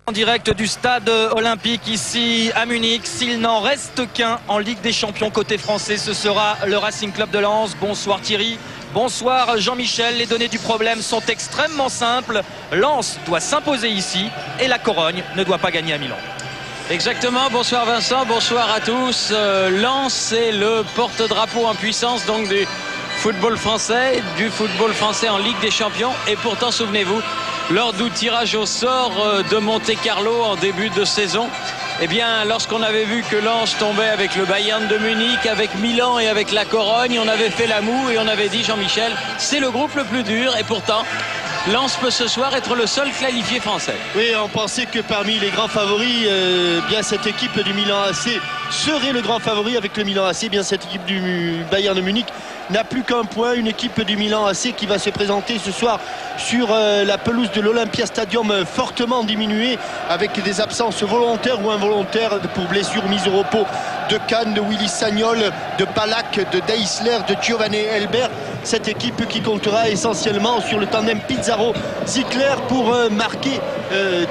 En direct du stade olympique ici à Munich. S'il n'en reste qu'un en Ligue des Champions côté français, ce sera le Racing Club de Lens. Bonsoir Thierry, bonsoir Jean-Michel. Les données du problème sont extrêmement simples. Lens doit s'imposer ici et la Corogne ne doit pas gagner à Milan. Exactement, bonsoir Vincent, bonsoir à tous. Lens, c'est le porte-drapeau en puissance donc du football français en Ligue des Champions. Et pourtant, souvenez-vous, lors du tirage au sort de Monte-Carlo en début de saison, eh bien, lorsqu'on avait vu que Lens tombait avec le Bayern de Munich, avec Milan et avec la Corogne, on avait fait la moue et on avait dit, Jean-Michel, c'est le groupe le plus dur. Et pourtant, Lens peut ce soir être le seul qualifié français. Oui, on pensait que parmi les grands favoris, bien cette équipe du Milan AC serait le grand favori avec le Milan AC. Bien cette équipe du Bayern de Munich n'a plus qu'un point. Une équipe du Milan AC qui va se présenter ce soir sur la pelouse de l'Olympia Stadium, fortement diminuée, avec des absences volontaires ou involontaires pour blessures, mises au repos de Kahn, de Willy Sagnol, de Ballack, de Deisler, de Giovanni Elber. Cette équipe qui comptera essentiellement sur le tandem Pizarro-Zickler pour marquer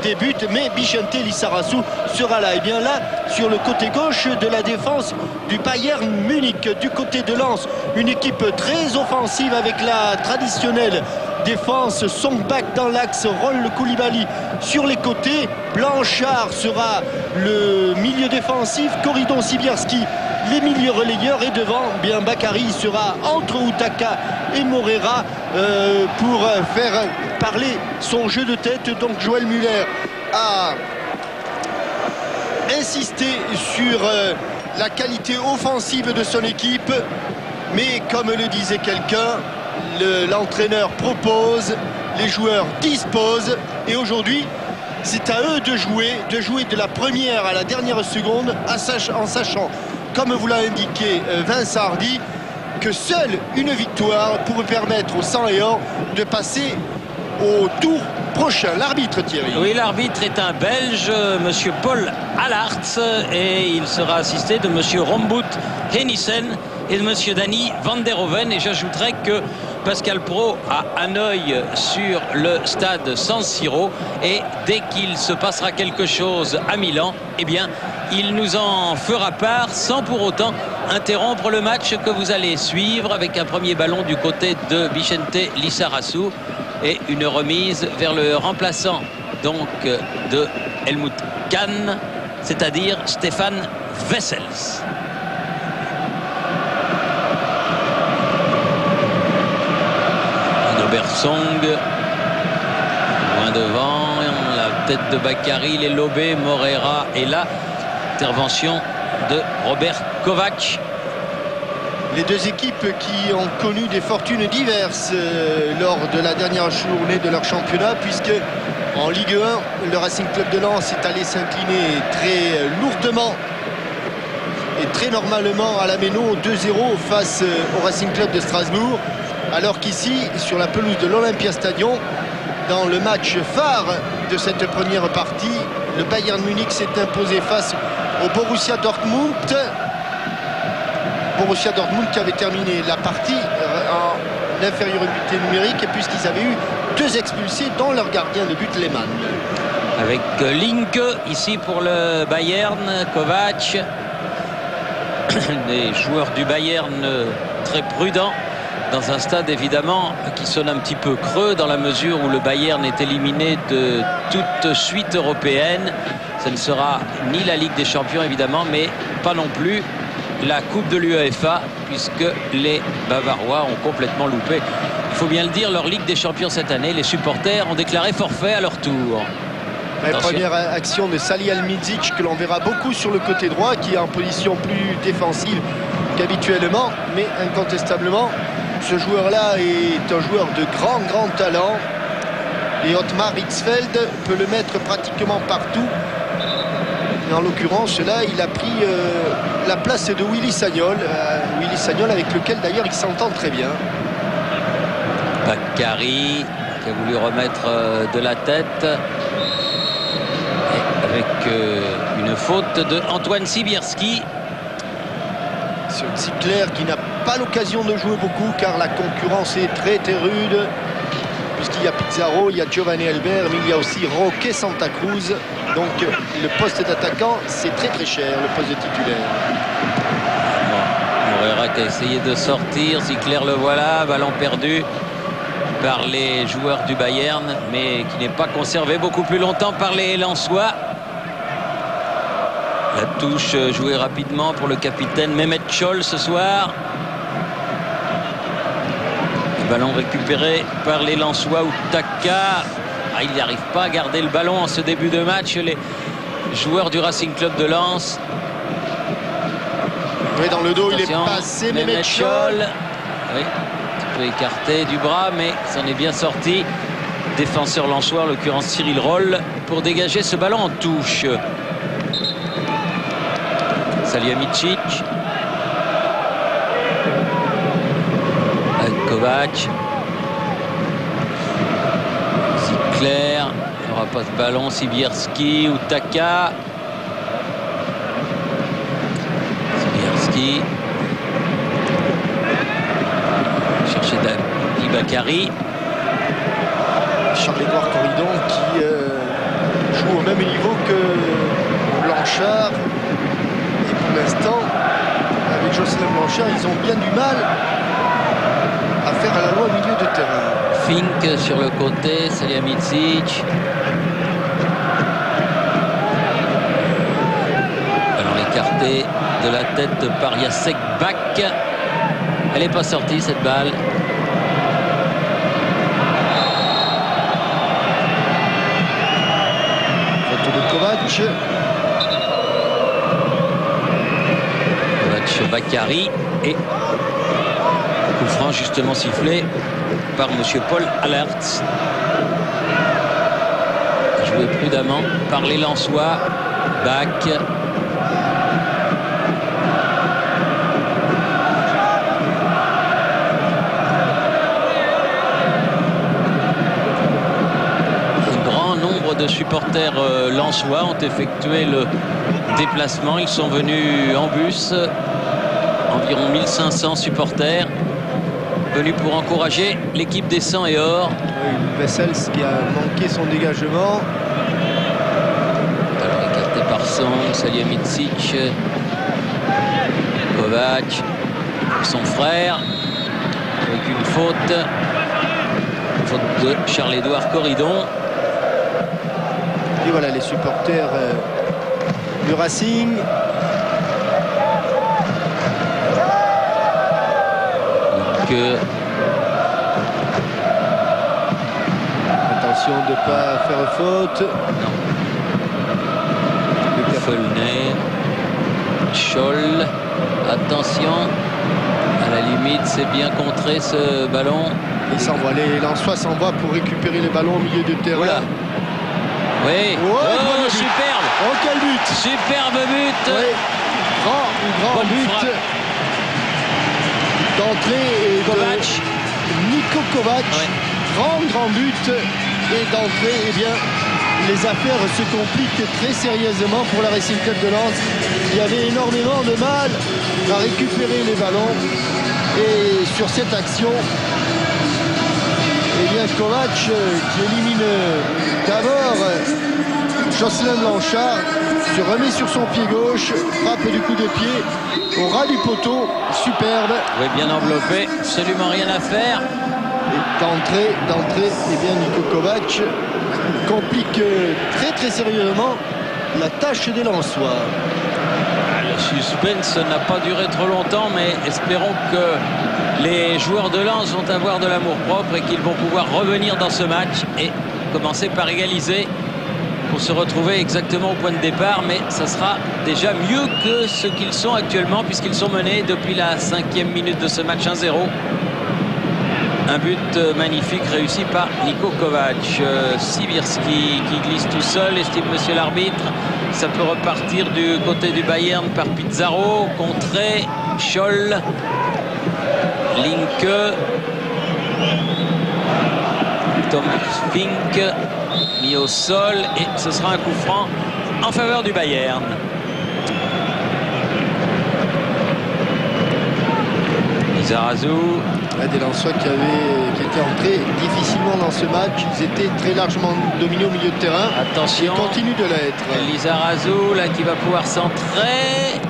des buts, mais Vicente Lizarazu sera là. Et bien là, sur le côté gauche de la défense du Bayern Munich, du côté de Lens, une équipe très offensive avec la traditionnelle défense, Songbak dans l'axe, Roll Koulibaly sur les côtés, Blanchard sera le milieu défensif, Koridon Sibierski les milieux relayeurs, et devant bien Bakary sera entre Utaka et Morera pour faire parler son jeu de tête. Donc Joël Muller a insisté sur la qualité offensive de son équipe, mais comme le disait quelqu'un, l'entraîneur propose, les joueurs disposent, et aujourd'hui c'est à eux de jouer de la première à la dernière seconde, en sachant, comme vous l'a indiqué Vincent Hardy, que seule une victoire pourrait permettre aux 100 et or de passer au tour prochain. L'arbitre, Thierry. Oui, l'arbitre est un Belge, monsieur Paul Allarts, et il sera assisté de monsieur Rombout Henissen et de monsieur Danny van der Hoven. Et j'ajouterai que Pascal Pro a un œil sur le stade San Siro, et dès qu'il se passera quelque chose à Milan, eh bien, il nous en fera part sans pour autant interrompre le match que vous allez suivre, avec un premier ballon du côté de Vicente Lizarazu et une remise vers le remplaçant donc de Helmut Kahn, c'est-à-dire Stéphane Wessels. Song loin devant, la tête de Bakary, les lobés, Morera, et là intervention de Robert Kovac. Les deux équipes qui ont connu des fortunes diverses lors de la dernière journée de leur championnat, puisque en Ligue 1, le Racing Club de Lens est allé s'incliner très lourdement et très normalement à la Méno 2-0 face au Racing Club de Strasbourg. Alors qu'ici, sur la pelouse de l'Olympia Stadium, dans le match phare de cette première partie, le Bayern Munich s'est imposé face au Borussia Dortmund. Borussia Dortmund qui avait terminé la partie en infériorité numérique, puisqu'ils avaient eu 2 expulsés, dont leur gardien de but Lehmann. Avec Linke ici pour le Bayern, Kovac. Des joueurs du Bayern très prudents, dans un stade évidemment qui sonne un petit peu creux, dans la mesure où le Bayern est éliminé de toute suite européenne. Ce ne sera ni la Ligue des Champions évidemment, mais pas non plus la Coupe de l'UEFA, puisque les Bavarois ont complètement loupé, il faut bien le dire, leur Ligue des Champions cette année. Les supporters ont déclaré forfait à leur tour. La première action de Salihamidzic, que l'on verra beaucoup sur le côté droit, qui est en position plus défensive qu'habituellement, mais incontestablement ce joueur-là est un joueur de grand talent, et Otmar Hitzfeld peut le mettre pratiquement partout. Et en l'occurrence, là, il a pris la place de Willy Sagnol. Willy Sagnol, avec lequel d'ailleurs il s'entend très bien. Bakary qui a voulu remettre de la tête, et avec une faute de Antoine Sibierski. Sur Zickler qui n'a pas l'occasion de jouer beaucoup, car la concurrence est très rude. puisqu'il y a Pizarro, il y a Giovanni Elber, mais il y a aussi Roque Santa Cruz. Donc le poste d'attaquant, c'est très très cher, le poste de titulaire. Bon, Moreira qui a essayé de sortir, Zickler le voilà, ballon perdu par les joueurs du Bayern, mais qui n'est pas conservé beaucoup plus longtemps par les Lensois. La touche jouée rapidement pour le capitaine Mehmet Scholl ce soir. Le ballon récupéré par les Lensois. Outaka, il n'arrive pas à garder le ballon en ce début de match. Les joueurs du Racing Club de Lens. Oui, dans le dos, attention, il est passé Mehmet Scholl. Oui, un petit peu écarté du bras, mais c'en est bien sorti. Défenseur lensois, en l'occurrence Cyril Roll, pour dégager ce ballon en touche. Salihamidzic. Kovac. Zickler. Il n'y aura pas de ballon. Sibierski. Outaka. Sibierski. Chercher Dani Bakary. Charles-Édouard Corridon qui joue au même niveau que Blanchard. Et pour l'instant, avec Jocelyn Blanchard, ils ont bien du mal à faire à la loi au milieu de terrain. Fink sur le côté, Salihamidzic. Ballon écarté de la tête par Jacek Bak. Elle n'est pas sortie cette balle. Photo de Kovac. Bakary et coup franc justement sifflé par monsieur Paul Allertz. Joué prudemment par les Lensois. Bak. Un grand nombre de supporters lensois ont effectué le déplacement. Ils sont venus en bus. Environ 1500 supporters venus pour encourager l'équipe des 100 et or. Wessels qui a manqué son dégagement. Alors écarté par Song, Salihamidzic, Kovac, son frère, avec une faute de Charles-Édouard Corridon. Et voilà les supporters du Racing. Attention de ne pas faire faute. Folnay, Scholl, attention, à la limite c'est bien contré ce ballon. Les Lensois s'envoient pour récupérer les ballons au milieu de terrain. Voilà. Oui, oh, superbe. Oh, quel but! Superbe but. Oui. Grand but d'entrée et Kovac. de Niko Kovac. Ouais. Grand but et d'entrée, eh bien les affaires se compliquent très sérieusement pour la Racing Club de Lens. Il y avait énormément de mal à récupérer les ballons et sur cette action, eh bien Kovac qui élimine d'abord Jocelyn Blanchard, se remet sur son pied gauche, frappe du coup de pied au ras du poteau, superbe. Oui, bien enveloppé, absolument rien à faire. Et d'entrée, eh bien Niko Kovac complique très sérieusement la tâche des Lensois. Le suspense n'a pas duré trop longtemps, mais espérons que les joueurs de Lens vont avoir de l'amour propre et qu'ils vont pouvoir revenir dans ce match et commencer par égaliser pour se retrouver exactement au point de départ, mais ça sera déjà mieux que ce qu'ils sont actuellement puisqu'ils sont menés depuis la 5e minute de ce match 1-0. Un but magnifique réussi par Niko Kovac. Sibierski qui glisse tout seul, estime monsieur l'arbitre. Ça peut repartir du côté du Bayern par Pizarro. Contré, Scholl, Linke, Thomas Fink mis au sol et ce sera un coup franc en faveur du Bayern. Lizarazu Des Lensois qui étaient entrés difficilement dans ce match. Ils étaient très largement dominés au milieu de terrain. Attention. Ils continuent de l'être. Lizarazu là qui va pouvoir centrer.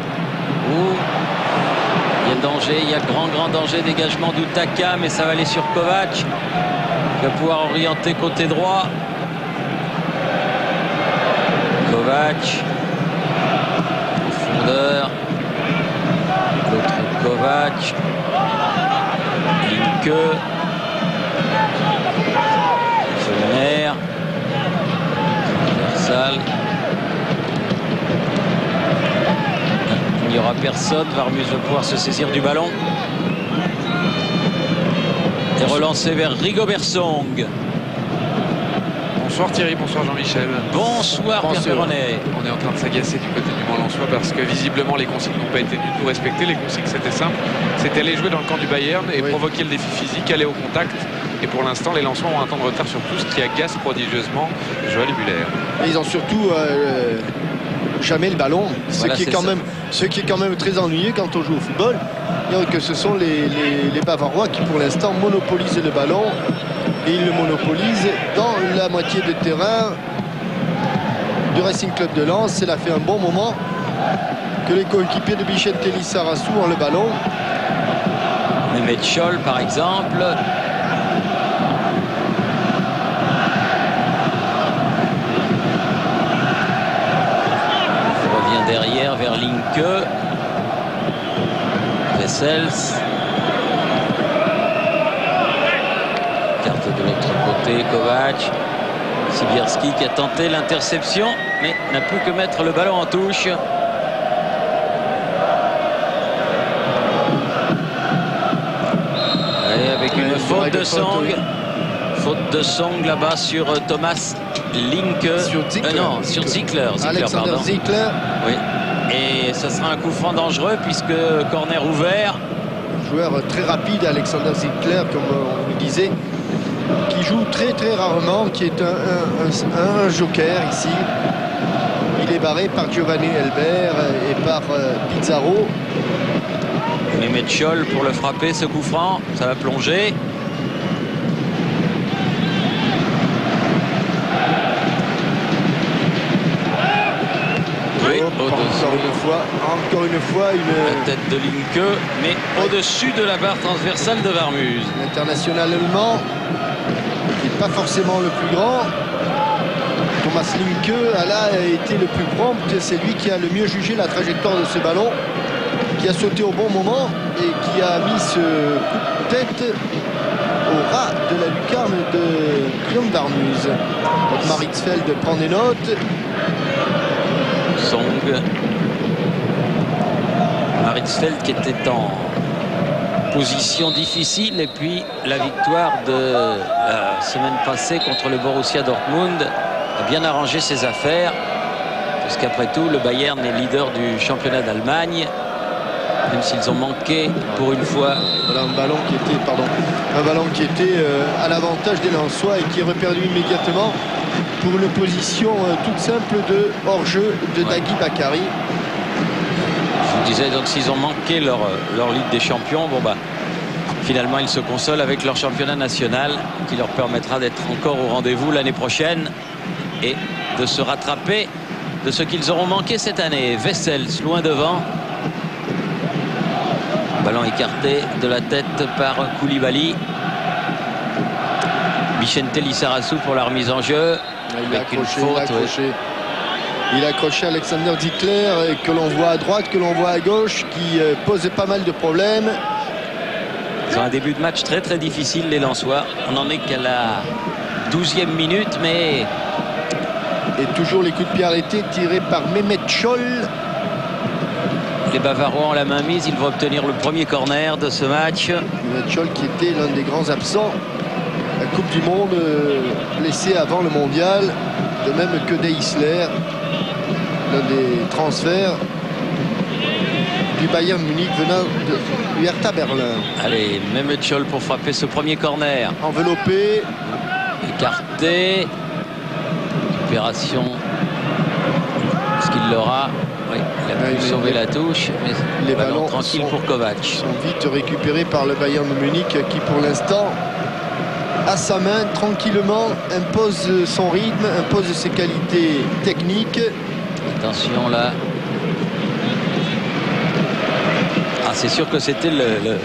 Il y a danger, il y a grand danger. Dégagement d'Utaka, mais ça va aller sur Kovac. Il va pouvoir orienter côté droit. Kovac. Profondeur. L'autre Kovac. Linke. Fener. Versal. Il n'y aura personne. Varmus va pouvoir se saisir du ballon. Et relancer vers Rigobert Song. Bonsoir Thierry, bonsoir Jean-Michel. Bonsoir Pierre Perronnet. On est en train de s'agacer du côté du Mans Lensois parce que visiblement les consignes n'ont pas été du tout respectées. Les consignes c'était simple, c'était aller jouer dans le camp du Bayern et provoquer le défi physique, aller au contact. Et pour l'instant les Lensois ont un temps de retard sur tout, ce qui agace prodigieusement Joël Muller. Et ils ont surtout jamais le ballon, Voilà, ce qui est quand même très ennuyeux quand on joue au football. Que ce sont les Bavarois qui pour l'instant monopolisent le ballon. Et ils le monopolisent dans la moitié de terrain du Racing Club de Lens. Cela fait un bon moment que les coéquipiers de Vicente Lizarazu ont le ballon. Mehmet Scholl par exemple. Il revient derrière vers Linke. Wessels. De l'autre côté, Kovac. Sibierski qui a tenté l'interception mais n'a plus que mettre le ballon en touche. Et avec une faute de Song. Faute de Song là-bas sur Thomas Linke. Sur Zickler. Alexander Zickler. Oui. Et ça sera un coup franc dangereux puisque corner ouvert. Un joueur très rapide, Alexander Zickler, comme on le disait, qui joue très rarement, qui est un joker ici. Il est barré par Giovanni Elber et par Pizarro. Mehmet Scholl pour le frapper, ce coup franc, ça va plonger. Oui, encore une fois la tête de Linke, mais au-dessus de la barre transversale de Varmus. L'international allemand, qui n'est pas forcément le plus grand. Thomas Linke a été le plus prompt. C'est lui qui a le mieux jugé la trajectoire de ce ballon, qui a sauté au bon moment et qui a mis ce coup de tête au ras de la lucarne de Guillaume Varmus. Donc Maritzfeld prend des notes. Song. Maritzfeld qui était en position difficile, et puis la victoire de la semaine passée contre le Borussia Dortmund a bien arrangé ses affaires, parce qu'après tout le Bayern est leader du championnat d'Allemagne, même s'ils ont manqué pour une fois. Voilà un ballon qui était à l'avantage des Lensois et qui est reperdu immédiatement pour une position toute simple de hors-jeu de Dagui Bakary. Je vous disais, donc s'ils ont manqué leur Ligue des Champions, bon bah finalement ils se consolent avec leur championnat national qui leur permettra d'être encore au rendez-vous l'année prochaine et de se rattraper de ce qu'ils auront manqué cette année. Wessels loin devant. Ballon écarté de la tête par Koulibaly. Vicente Lizarazu pour la remise en jeu. Il a accroché Alexander Zickler, que l'on voit à droite, que l'on voit à gauche, qui pose pas mal de problèmes. Ils ont un début de match très difficile, les Lensois. On n'en est qu'à la 12e minute, mais... Et toujours les coups de pied arrêtés tirés par Mehmet Scholl. Les Bavarois ont la main mise, ils vont obtenir le premier corner de ce match. Mehmet Scholl qui était l'un des grands absents. La Coupe du Monde, blessé avant le Mondial, de même que Deisler, l'un des transferts du Bayern Munich venant de Hertha Berlin. Allez, Mehmet Scholl pour frapper ce premier corner. Enveloppé. Écarté. Récupération. Est-ce qu'il l'aura? Oui, il a pu sauver la touche, mais les ballon ballons tranquille pour Kovac. sont vite récupérés par le Bayern de Munich qui pour l'instant à sa main tranquillement impose son rythme, impose ses qualités techniques. Attention là. Ah, c'est sûr que c'était le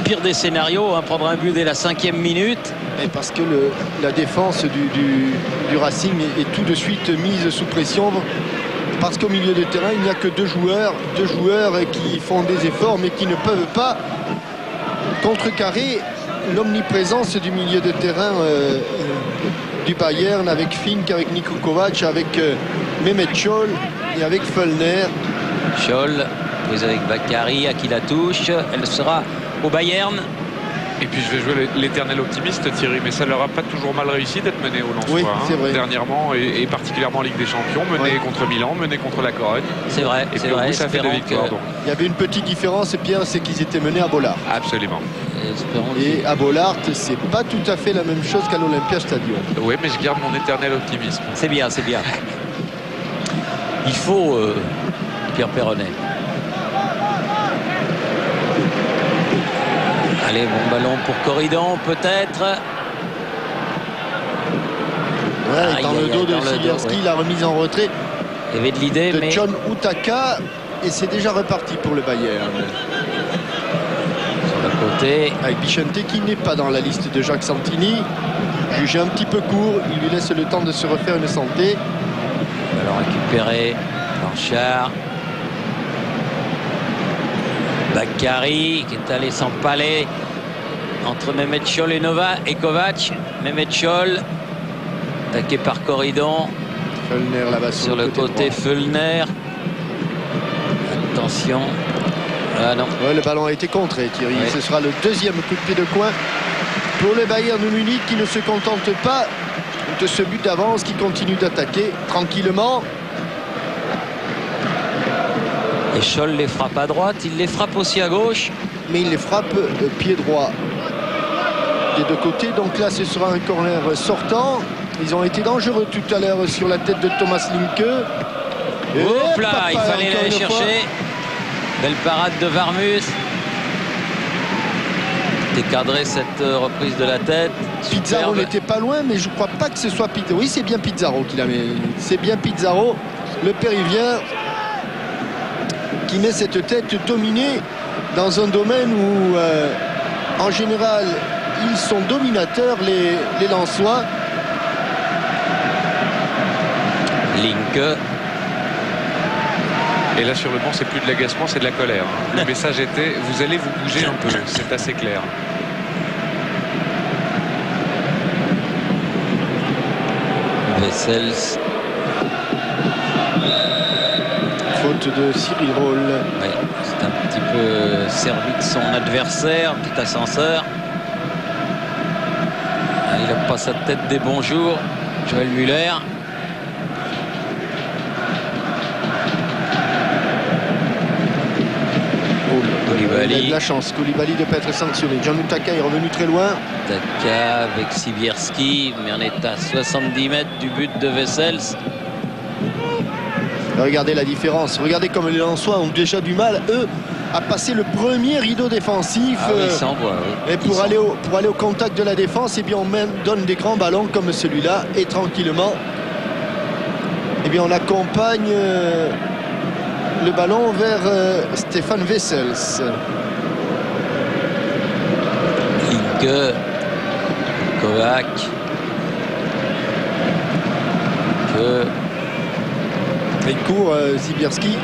pire des scénarios, hein, prendre un but dès la 5e minute. Et parce que la défense du Racing est tout de suite mise sous pression. Parce qu'au milieu de terrain, il n'y a que deux joueurs qui font des efforts mais qui ne peuvent pas contrecarrer l'omniprésence du milieu de terrain du Bayern avec Fink, avec Niko Kovac, avec Mehmet Scholl et avec Füllner. Scholl prise avec Bakary, à qui la touche, elle sera au Bayern. Et puis je vais jouer l'éternel optimiste, Thierry, mais ça leur a pas toujours mal réussi d'être mené au Lensois, oui, c'est vrai. Dernièrement, et particulièrement en Ligue des Champions, mené contre Milan, mené contre la Corogne. C'est vrai, et c'est puis au vrai. bout, ça fait deux victoires. Que... Donc. Il y avait une petite différence, Pierre, c'est qu'ils étaient menés à Bollard. Absolument. Et à Bollard, c'est pas tout à fait la même chose qu'à l'Olympia Stadium. Oui, mais je garde mon éternel optimisme. C'est bien, c'est bien. Il faut Pierre Perronnet. Allez, bon ballon pour Corridon, peut-être. Ouais, dans le dos de Sibierski, la remise en retrait. Il y avait de l'idée, de mais... John Utaka, et c'est déjà reparti pour le Bayern. Sur le côté. Avec Bichente qui n'est pas dans la liste de Jacques Santini. Jugé un petit peu court, il lui laisse le temps de se refaire une santé. Ballon récupéré, Blanchard. Bakary qui est allé s'empaler entre Mehmet Scholl et Kovac. Mehmet Scholl attaqué par Corridon. Füllner là-bas sur le côté Füllner. Attention. Ah non. Ouais, le ballon a été contré, Thierry. Ouais. Ce sera le deuxième coup de pied de coin pour le Bayern de Munich qui ne se contente pas de ce but d'avance, qui continue d'attaquer tranquillement. Et Scholl les frappe à droite, il les frappe aussi à gauche. Mais il les frappe pied droit des deux côtés. Donc là, ce sera un corner sortant. Ils ont été dangereux tout à l'heure sur la tête de Thomas Linke. Hop là, il fallait aller chercher. Belle parade de Varmus. Décadrer cette reprise de la tête. Pizarro n'était pas loin, mais je ne crois pas que ce soit Pizarro. Oui, c'est bien Pizarro qui l'a mis. C'est bien Pizarro, le Péruvien, qui met cette tête dominée dans un domaine où, en général, ils sont dominateurs, les Lensois. Linke. Et là, sur le banc, c'est plus de l'agacement, c'est de la colère. Le message était, vous allez vous bouger un peu, c'est assez clair. Wessels. Faute de Cyril Roll. Oui, c'est un petit peu servi de son adversaire, un petit ascenseur. Il n'a pas sa tête des bons jours, Joël Muller. Il a de la chance, Koulibaly ne peut être sanctionné. John Utaka est revenu très loin. Utaka avec Sibierski, mais on est à 70 mètres du but de Wessels. Regardez la différence. Regardez comme les Lensois ont déjà du mal, eux, à passer le premier rideau défensif. Ah oui, ça envoie, oui. Et pour aller au contact de la défense, et bien on donne des grands ballons comme celui-là. Et tranquillement, et bien on accompagne le ballon vers Stefan Wessels. Linke, Kovac. Il court Sibierski,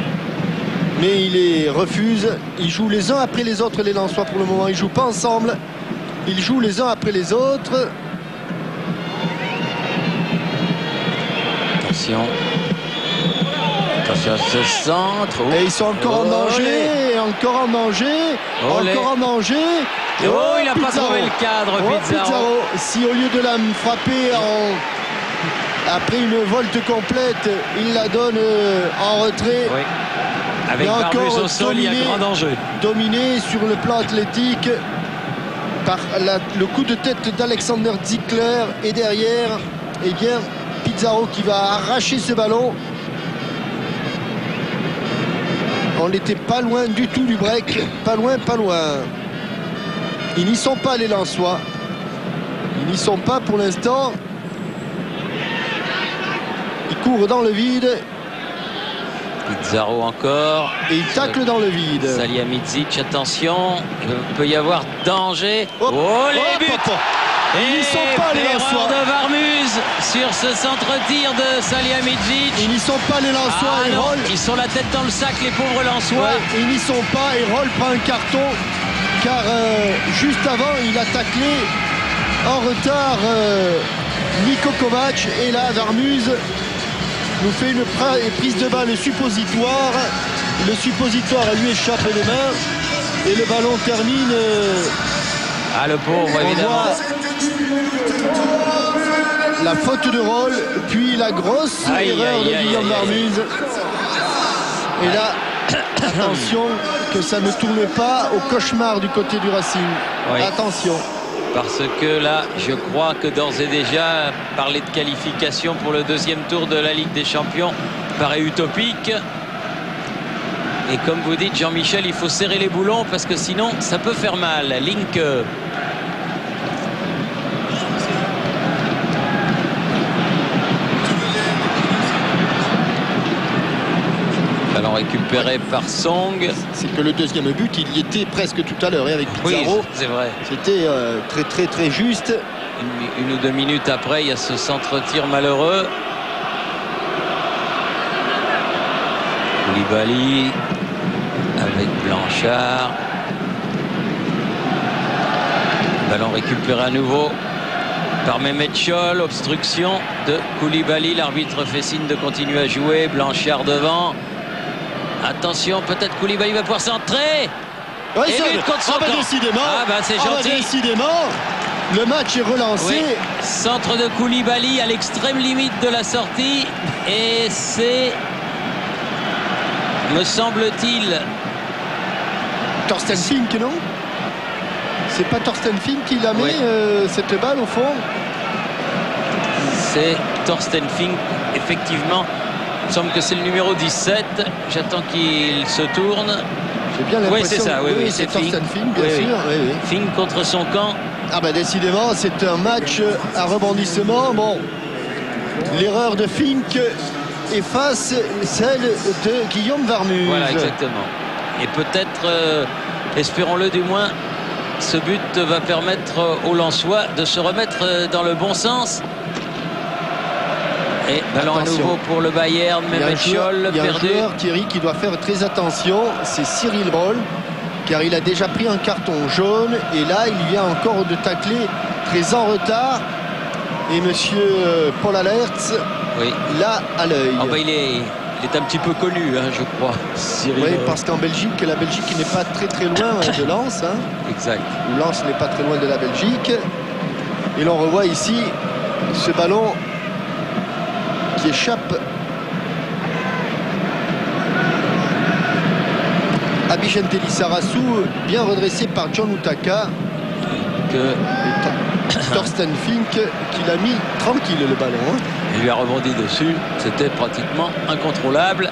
mais il les refuse. Ils jouent les uns après les autres, les Lensois pour le moment. Ils jouent pas ensemble. Ils jouent les uns après les autres. Attention. Attention à ce centre. Oh. Et ils sont encore en danger. Encore en danger. Encore en danger. Oh, il n'a pas trouvé le cadre, Pizarro. Si au lieu de la frapper après une volte complète, il la donne en retrait. Oui. Avec Varmus au sol, il y a grand danger. Dominé sur le plan athlétique par le coup de tête d'Alexander Zickler. Et derrière, eh bien, Pizarro qui va arracher ce ballon. On n'était pas loin du tout du break. Pas loin, pas loin. Ils n'y sont pas, les Lensois. Ils n'y sont pas pour l'instant. Ils courent dans le vide. Pizarro encore. Et ils taclent dans le vide. Salihamidzic, attention. Il peut y avoir danger. Hop, Les hop, buts. hop, hop. Ils n'y sont pas, les Erreur Lensois. de Varmuz sur ce centre-tir de Salihamidzic. Ils n'y sont pas, les Lensois. Et non, Roll. ils sont la tête dans le sac, les pauvres Lensois. Ouais, ils n'y sont pas. Et Roll prend un carton. Car juste avant, il a taclé en retard Niko Kovac. Et là, Varmuz nous fait une prise de balle suppositoire. Le suppositoire lui échappe des mains. Et le ballon termine. Le pauvre, On évidemment. voit la faute de Roll, puis la grosse erreur de Guillaume Varmuz. Et là, attention que ça ne tourne pas au cauchemar du côté du Racing. Oui. Attention. Parce que là, je crois que d'ores et déjà, parler de qualification pour le deuxième tour de la Ligue des Champions paraît utopique. Et comme vous dites, Jean-Michel, il faut serrer les boulons parce que sinon, ça peut faire mal. Link. Ballon récupéré par Song. C'est que le deuxième but, il y était presque tout à l'heure avec Pizarro. Oui, c'est vrai. C'était très très très juste. Une ou deux minutes après, il y a ce centre-tir malheureux. Koulibaly avec Blanchard. Ballon récupéré à nouveau par Mehmet Scholl. Obstruction de Koulibaly. L'arbitre fait signe de continuer à jouer. Blanchard devant. Attention, peut-être Koulibaly va pouvoir centrer. Ouais, Et but contre son camp. décidément. C'est gentil. Décidément. Le match est relancé. Oui. Centre de Koulibaly à l'extrême limite de la sortie. Et c'est, me semble-t-il, Thorsten Fink, non? C'est pas Thorsten Fink qui la met, cette balle au fond? c'est Thorsten Fink, effectivement. Il me semble que c'est le numéro 17. J'attends qu'il se tourne. J'ai bien l'impression. Oui, c'est ça. Oui, c'est Fink. Thorsten Fink, bien sûr. Oui. Fink contre son camp. Ah bah décidément, c'est un match à rebondissement. Bon, l'erreur de Fink efface celle de Guillaume Varmuz. Voilà, exactement. Et peut-être, espérons-le du moins, ce but va permettre aux Lensois de se remettre dans le bon sens. Et ballon à nouveau pour le Bayern. Mehmet Scholl il y a un perdu. joueur, Thierry, qui doit faire très attention. C'est Cyril Roll, car il a déjà pris un carton jaune. Et là, il vient encore de tacler très en retard. Et monsieur Paul Alerts, là, à l'œil. Il est un petit peu connu, je crois, Cyril. Oui, parce qu'en Belgique, la Belgique n'est pas très très loin de Lens. Exact. Lens n'est pas très loin de la Belgique. Et l'on revoit ici ce ballon qui échappe à Vicente Lissarazu, bien redressé par John Utaka. Thorsten Fink qui l'a mis tranquille, le ballon. Il lui a rebondi dessus. C'était pratiquement incontrôlable.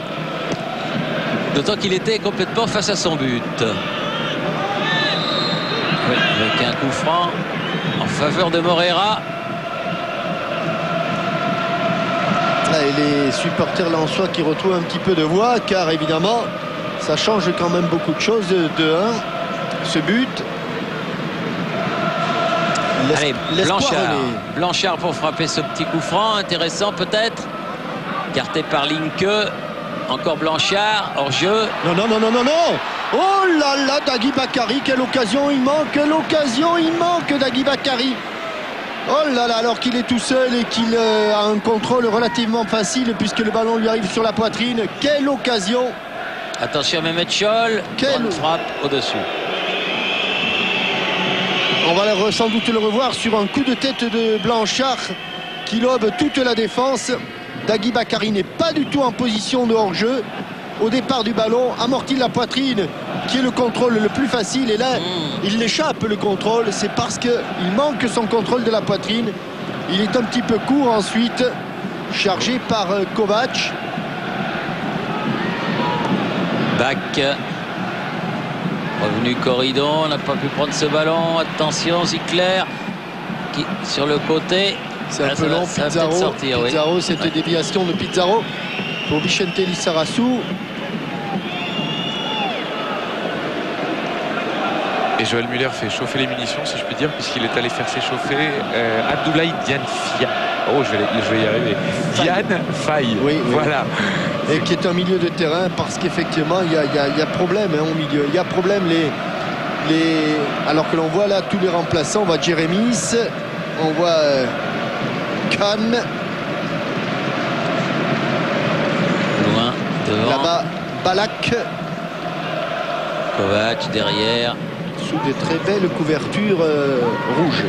D'autant qu'il était complètement face à son but. Oui, avec un coup franc en faveur de Moreira. Et les supporters lensois qui retrouvent un petit peu de voix, car évidemment ça change quand même beaucoup de choses de 1, ce but. Allez, Blanchard pour frapper ce petit coup franc, intéressant peut-être. Écarté par Linke. Encore Blanchard, hors jeu. Non. Oh là là, Dagui Bakary, quelle occasion il manque Dagui Bakary. Oh là là, alors qu'il est tout seul et qu'il a un contrôle relativement facile puisque le ballon lui arrive sur la poitrine. Quelle occasion. Attention à Mehmet Scholl. Bonne frappe au-dessus. On va sans doute le revoir sur un coup de tête de Blanchard qui lobe toute la défense. Dagui Bakary n'est pas du tout en position de hors-jeu. Au départ du ballon, amortit la poitrine, qui est le contrôle le plus facile. Et là, il l'échappe le contrôle. C'est parce qu'il manque son contrôle de la poitrine. Il est un petit peu court ensuite, chargé par Kovac. Bach. Revenu Corridon, n'a pas pu prendre ce ballon. Attention, Ziegler qui sur le côté. C'est un peu long, Pizarro. Pizarro, oui. Cette déviation de Pizarro pour Vicente Lizarazu. Et Joël Muller fait chauffer les munitions, si je puis dire, puisqu'il est allé faire s'échauffer Abdoulaye Diane Faye. Oh, je vais y arriver. Diane Faye. Oui, voilà. Et qui est un milieu de terrain, parce qu'effectivement, il y a problème au milieu. Il y a problème alors que l'on voit là tous les remplaçants. On voit Jérémis, on voit Kahn. Loin, devant. Là-bas, Balak. Kovac derrière. Sous des très belles couvertures rouges.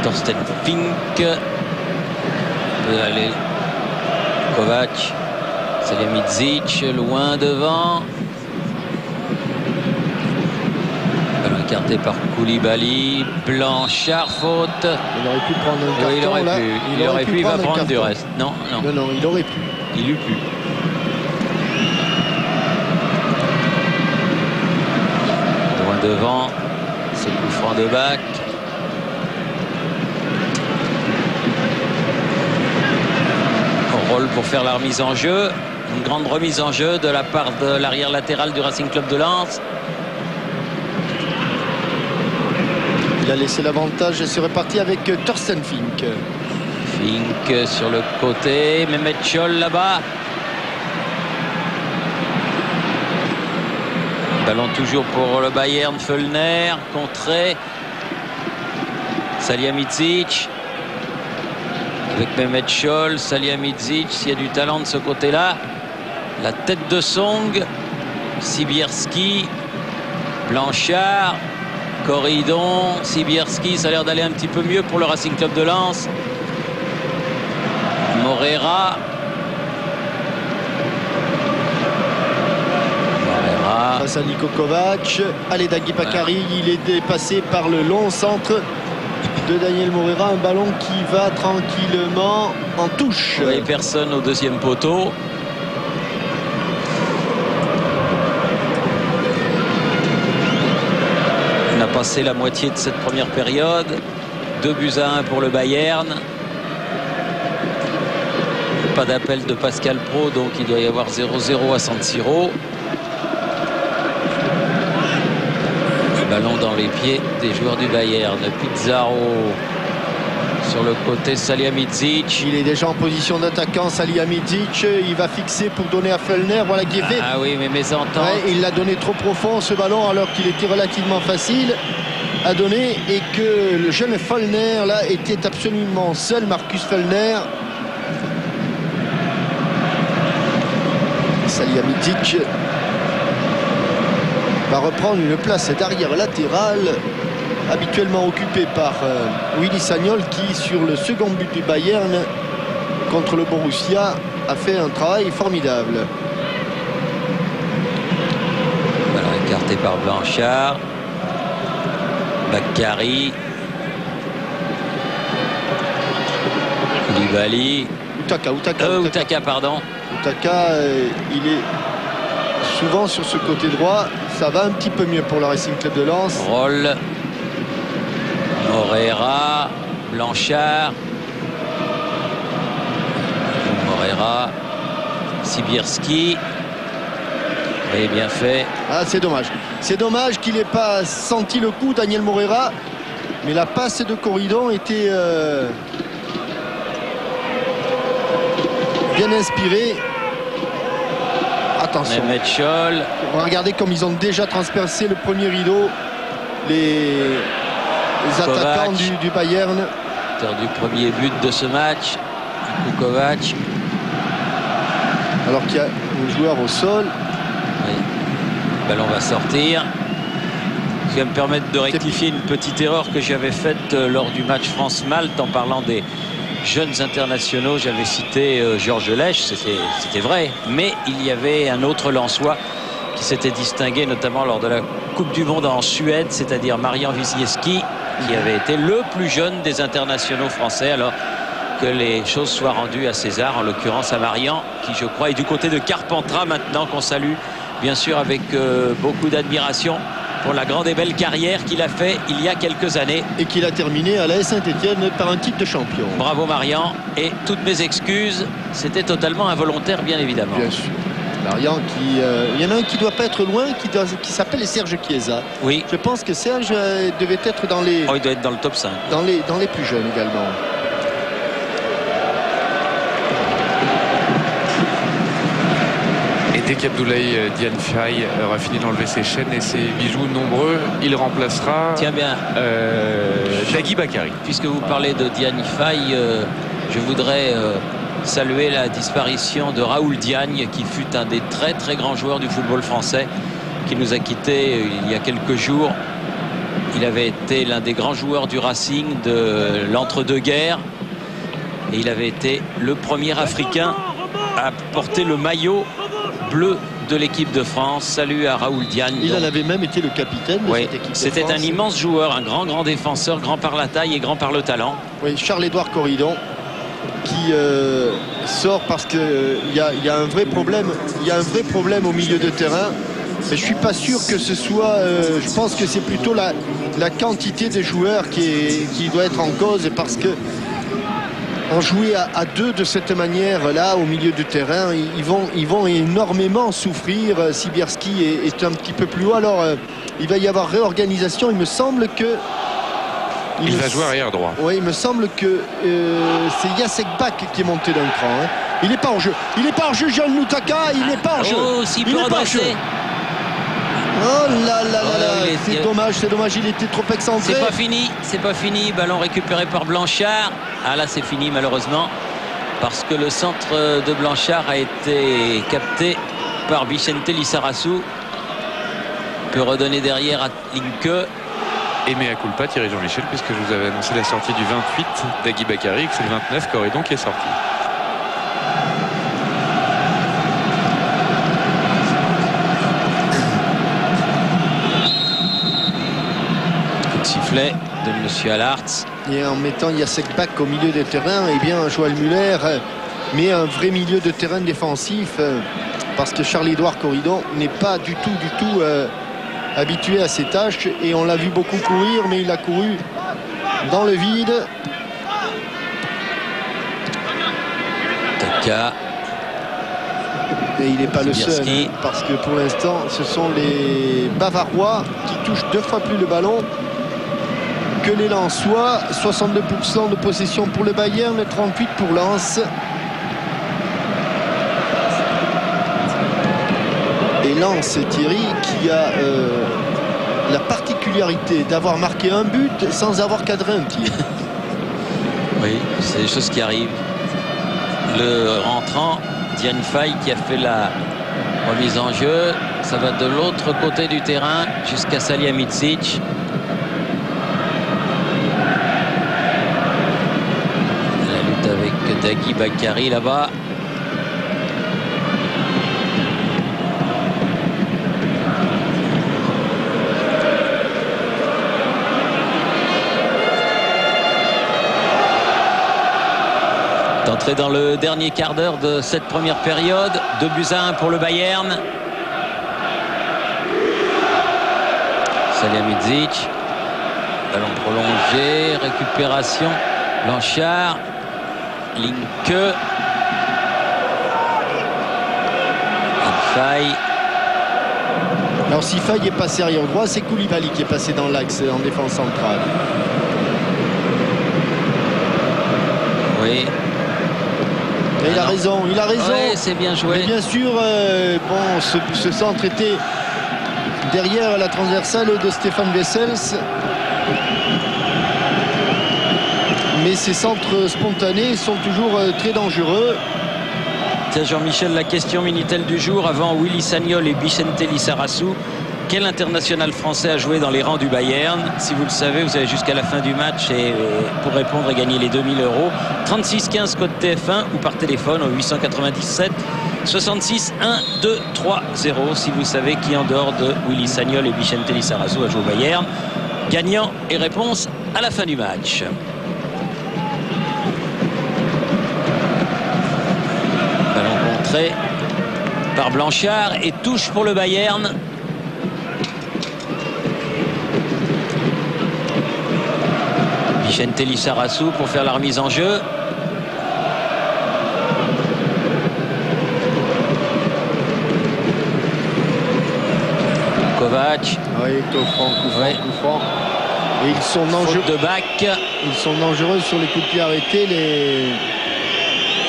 Thorsten Fink peut aller. Kovac. Salihamidzic loin devant. Ballon écarté par Koulibaly. Blanchard, faute. Il aurait pu prendre un carton. Oui, il aurait là. pu. Il aurait pu, il va prendre du reste. Non, non. Non, il aurait pu. Il eût pu. Loin devant. C'est le coup franc de Bach. Rôle pour faire la remise en jeu. Une grande remise en jeu de la part de l'arrière latéral du Racing Club de Lens. Il a laissé l'avantage et c'est reparti avec Thorsten Fink. Fink sur le côté. Mehmet Scholl là-bas. Ballon toujours pour le Bayern. Föllner contré. Salihamidzic. Avec Mehmet Scholl, Salihamidzic, s'il y a du talent de ce côté-là. La tête de Song, Sibierski, Blanchard, Corridon, Sibierski, ça a l'air d'aller un petit peu mieux pour le Racing Club de Lens. Moreira. Face à Niko Kovac. Allez, Dagui Bakary, il est dépassé par le long centre de Daniel Moreira, un ballon qui va tranquillement en touche. Il n'y avait personne au deuxième poteau. On a passé la moitié de cette première période. 2-1 pour le Bayern. Pas d'appel de Pascal Pro, donc il doit y avoir 0-0 à San Siro. Ballon dans les pieds des joueurs du Bayern. Pizarro sur le côté. Salihamidzic. Il est déjà en position d'attaquant. Salihamidzic, il va fixer pour donner à Föllner. Voilà qui est fait. Ah oui, mais mésentente. Ouais, il l'a donné trop profond ce ballon alors qu'il était relativement facile à donner et que le jeune Föllner là était absolument seul. Marcus Föllner. Salihamidzic va reprendre une place d'arrière latéral habituellement occupée par Willy Sagnol qui sur le second but du Bayern contre le Borussia a fait un travail formidable. Voilà, écarté par Blanchard. Bakary. Koulibaly. Outaka, pardon. Outaka, il est souvent sur ce côté droit. Ça va un petit peu mieux pour le Racing Club de Lens. Roll. Moreira. Blanchard. Moreira. Sibierski. Et bien fait. Ah, c'est dommage. C'est dommage qu'il n'ait pas senti le coup, Daniel Moreira. Mais la passe de Corridon était bien inspirée. Attention. Mehmet Scholl. Regardez comme ils ont déjà transpercé le premier rideau. Les attaquants du Bayern. Auteur du premier but de ce match. Du coup, Kovac. Alors qu'il y a un joueur au sol. Oui. Le ballon va sortir. Je vais me permettre de rectifier une petite erreur que j'avais faite lors du match France-Malte en parlant des jeunes internationaux. J'avais cité Georges Lèche, c'était vrai, mais il y avait un autre Lensois qui s'était distingué notamment lors de la Coupe du Monde en Suède, c'est-à-dire Marian Wisniewski, qui avait été le plus jeune des internationaux français. Alors que les choses soient rendues à César, en l'occurrence à Marian, qui je crois est du côté de Carpentras maintenant, qu'on salue bien sûr avec beaucoup d'admiration pour la grande et belle carrière qu'il a fait il y a quelques années. Et qu'il a terminé à l'AS Saint-Etienne par un titre de champion. Bravo Marian, et toutes mes excuses, c'était totalement involontaire bien évidemment. Bien sûr. Marian qui... il y en a un qui doit pas être loin, qui s'appelle Serge Chiesa. Oui. Je pense que Serge devait être dans les... Oh, il doit être dans le top 5. Dans les plus jeunes également. Et dès qu'Abdoulaye Diagne Faye aura fini d'enlever ses chaînes et ses bijoux nombreux, il remplacera Tiens bien, Dagui Bakary. puisque vous parlez de Diagne Faye, je voudrais saluer la disparition de Raoul Diagne, qui fut un des très très grands joueurs du football français, qui nous a quittés il y a quelques jours. Il avait été l'un des grands joueurs du Racing de l'entre-deux-guerres, et il avait été le premier Africain à porter le maillot bleu de l'équipe de France. Salut à Raoul Diagne. Il en avait même été le capitaine de cette équipe de C'était France. un immense joueur, un grand défenseur, grand par la taille et grand par le talent. Oui, Charles-Édouard Corridon qui sort parce qu'il y a un vrai problème. Il y a un vrai problème au milieu de terrain. Mais je suis pas sûr que ce soit... je pense que c'est plutôt la quantité de joueurs qui doit être en cause, parce que en jouer à deux de cette manière-là au milieu du terrain, ils vont énormément souffrir. Sibierski est un petit peu plus haut. Alors il va y avoir réorganisation. Il me semble que... Il va jouer arrière droit. Oui, il me semble que c'est Jacek Bak qui est monté d'un cran. Hein. Il n'est pas en jeu. Il n'est pas en jeu, Jean Moutaka. Il n'est pas en jeu. Oh, s'il il peut n'est pas en jeu. redresser. Oh là là là Oh, là. C'est dommage, il était trop excentré. C'est pas fini. Ballon récupéré par Blanchard. Ah là, c'est fini malheureusement, parce que le centre de Blanchard a été capté par Vicente Lissarazu. Peut redonner derrière à Linke. Et mea culpa, Thierry Jean-Michel, puisque je vous avais annoncé la sortie du 28 Dagui Bakary, que c'est le 29 Corridon qui est sorti. Coup de sifflet de M. Allarts. Et en mettant Jacek Bak au milieu des terrains, eh bien Joël Muller met un vrai milieu de terrain défensif, parce que Charles-Édouard Corridon n'est pas du tout habitué à ces tâches, et on l'a vu beaucoup courir, mais il a couru dans le vide. Taka. Et il n'est pas le seul, Sibierski. parce que pour l'instant ce sont les Bavarois qui touchent 2 fois plus le ballon que les Lensois. 62% de possession pour le Bayern, 38% pour Lens. Et Lens, Thierry, qui a la particularité d'avoir marqué un but sans avoir cadré un tir. Oui, c'est des choses qui arrivent. Le rentrant, Diagne Faye, qui a fait la remise en jeu. Ça va de l'autre côté du terrain jusqu'à Salihamidzic. La lutte avec Dagui Bakary là-bas. Entré dans le dernier quart d'heure de cette première période. 2-1 pour le Bayern. Salihamidzic. Ballon prolongé. Récupération. Blanchard. Linke. Faye. Alors si Faye est passé arrière droit, c'est Koulibaly qui est passé dans l'axe en défense centrale. Oui. Et il a raison. Ouais, c'est bien joué. Mais bien sûr, bon, ce centre était derrière la transversale de Stéphane Wessels. Mais ces centres spontanés sont toujours très dangereux. Tiens, Jean-Michel, la question Minitel du jour avant Willy Sagnol et Vicente Lissarazu. Quel international français a joué dans les rangs du Bayern? Si vous le savez, vous avez jusqu'à la fin du match et pour répondre et gagner les 2000 €. 36 15 code TF1 ou par téléphone au 897 66 1 2 3 0 si vous savez qui en dehors de Willy Sagnol et Vicente Lissarazu a joué au Bayern. Gagnant et réponse à la fin du match. Ballon contré. par Blanchard et touche pour le Bayern. Vicente Lissarazu pour faire la remise en jeu. Kovac. Oui, coup franc. Et ils sont dangereux. Faute de bac. Ils sont dangereux sur les coups de pied arrêtés.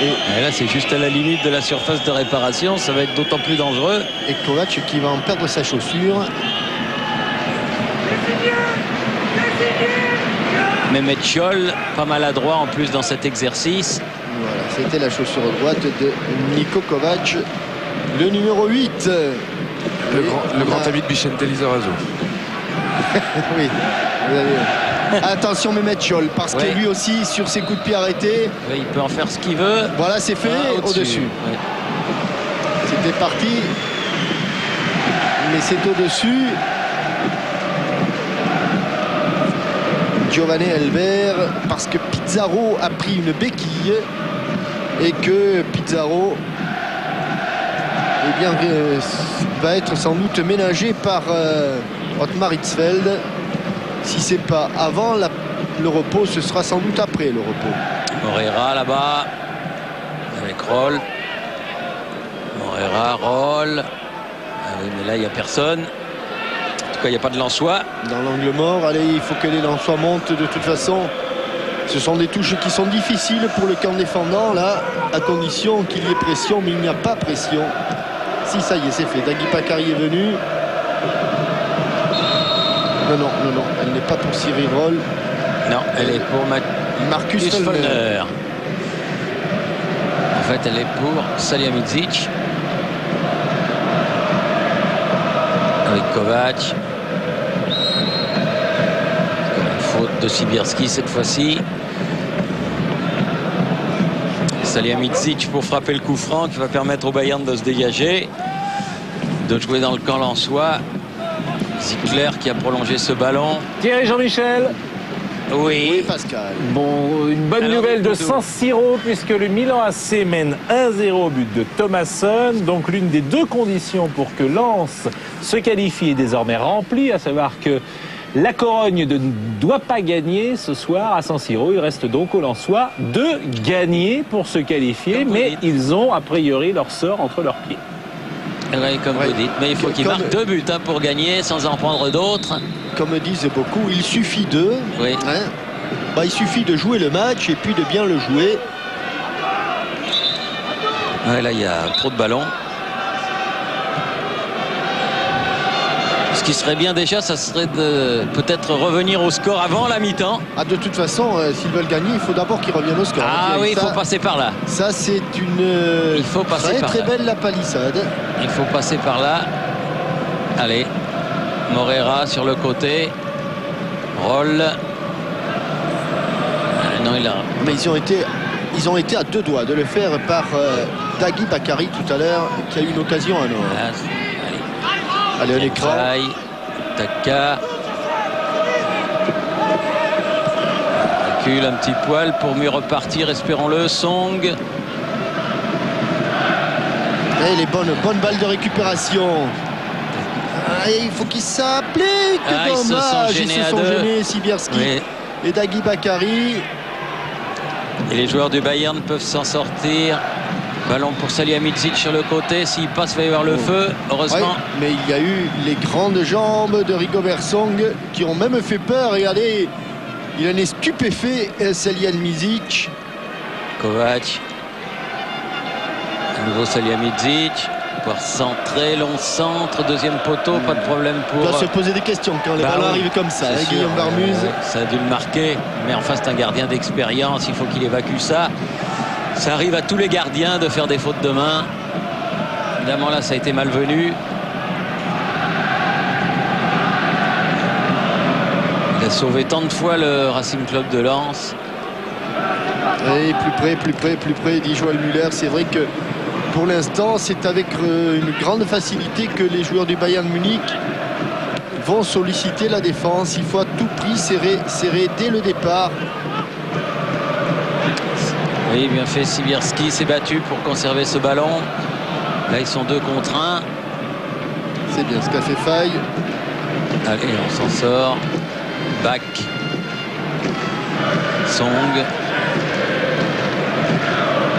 Et là, c'est juste à la limite de la surface de réparation. Ça va être d'autant plus dangereux. Et Kovac qui va en perdre sa chaussure. Mehmet Scholl, pas maladroit en plus dans cet exercice. Voilà, c'était la chaussure droite de Niko Kovac, le numéro 8. Le grand ami de Vicente Lizarazu. Oui. Attention Mehmet Scholl, parce que lui aussi, sur ses coups de pied arrêtés, il peut en faire ce qu'il veut. Voilà, c'est fait au-dessus. Ouais. C'était parti, mais c'est au-dessus. Giovanni Elber, parce que Pizarro a pris une béquille et que Pizarro va être sans doute ménagé par Otmar Hitzfeld. Si c'est pas avant le repos, ce sera sans doute après le repos. Moreira là-bas avec Roll. Moreira, Roll. Ah oui, mais là il n'y a personne. En tout cas, il n'y a pas de Lensois. Dans l'angle mort, allez, il faut que les Lensois montent de toute façon. Ce sont des touches qui sont difficiles pour le camp défendant, là, à condition qu'il y ait pression, mais il n'y a pas pression. Si, ça y est, c'est fait. Dagui Bakary est venu. Non, elle n'est pas pour Cyril Roll. Non, elle est pour Marcus Fellner. En fait, elle est pour Salihamidzic. Avec Kovac. Faute de Sibierski cette fois-ci. Salihamidzic pour frapper le coup franc qui va permettre au Bayern de se dégager, de jouer dans le camp lensois. Ziegler qui a prolongé ce ballon. Thierry Jean-Michel. Oui, Pascal. Bon, une bonne nouvelle de San Siro puisque le Milan AC mène 1-0 au but de Thomasson. Donc l'une des deux conditions pour que Lens se qualifie est désormais remplie, à savoir que la Corogne ne doit pas gagner ce soir à San Siro. Il reste donc aux Lensois de gagner pour se qualifier, mais ils ont a priori leur sort entre leurs pieds. Oui, comme vous dites, mais il faut qu'ils marquent 2 buts pour gagner sans en prendre d'autres. Comme disent beaucoup, il suffit de. Oui. Il suffit de jouer le match et puis de bien le jouer. Ouais, là, il y a trop de ballons. Ce qui serait bien déjà, ça serait de peut-être revenir au score avant la mi-temps. De toute façon, s'ils veulent gagner, il faut d'abord qu'ils reviennent au score. Ah oui, il faut passer par là. Ça, c'est une il faut passer par très là. belle la palissade. Il faut passer par là. Allez, Moreira sur le côté. Roll. Non, il a... Mais ils ont été à 2 doigts de le faire par Dagui Bakary tout à l'heure, qui a eu une occasion à nous. Allez, à l'écran. Taka. Recule un petit poil pour mieux repartir, espérons-le. Song. Et les bonnes balles de récupération. Il faut qu'ils s'appliquent. Ils se sont gênés, Sibierski et Dagui Bakary. Et les joueurs du Bayern peuvent s'en sortir. Ballon pour Salihamidzic sur le côté. S'il passe, il va y avoir le feu. Heureusement. Mais il y a eu les grandes jambes de Rigobert Song qui ont même fait peur. Regardez, il en est stupéfait, Salihamidzic. Kovac. À nouveau Salihamidzic. Pour centrer, long centre, deuxième poteau, pas de problème pour... Il doit se poser des questions quand les ballons arrivent comme ça. Guillaume Barmuz. Ça a dû le marquer, mais enfin c'est un gardien d'expérience, il faut qu'il évacue ça. Ça arrive à tous les gardiens de faire des fautes de main. Évidemment là ça a été malvenu. Il a sauvé tant de fois le Racing Club de Lens. Et plus près, dit Joël Müller. C'est vrai que pour l'instant, c'est avec une grande facilité que les joueurs du Bayern Munich vont solliciter la défense. Il faut à tout prix serrer dès le départ. Oui, bien fait. Sibierski s'est battu pour conserver ce ballon. Là, ils sont 2 contre 1. C'est bien ce qu'a fait Faye. Allez, on s'en sort. Back. Song.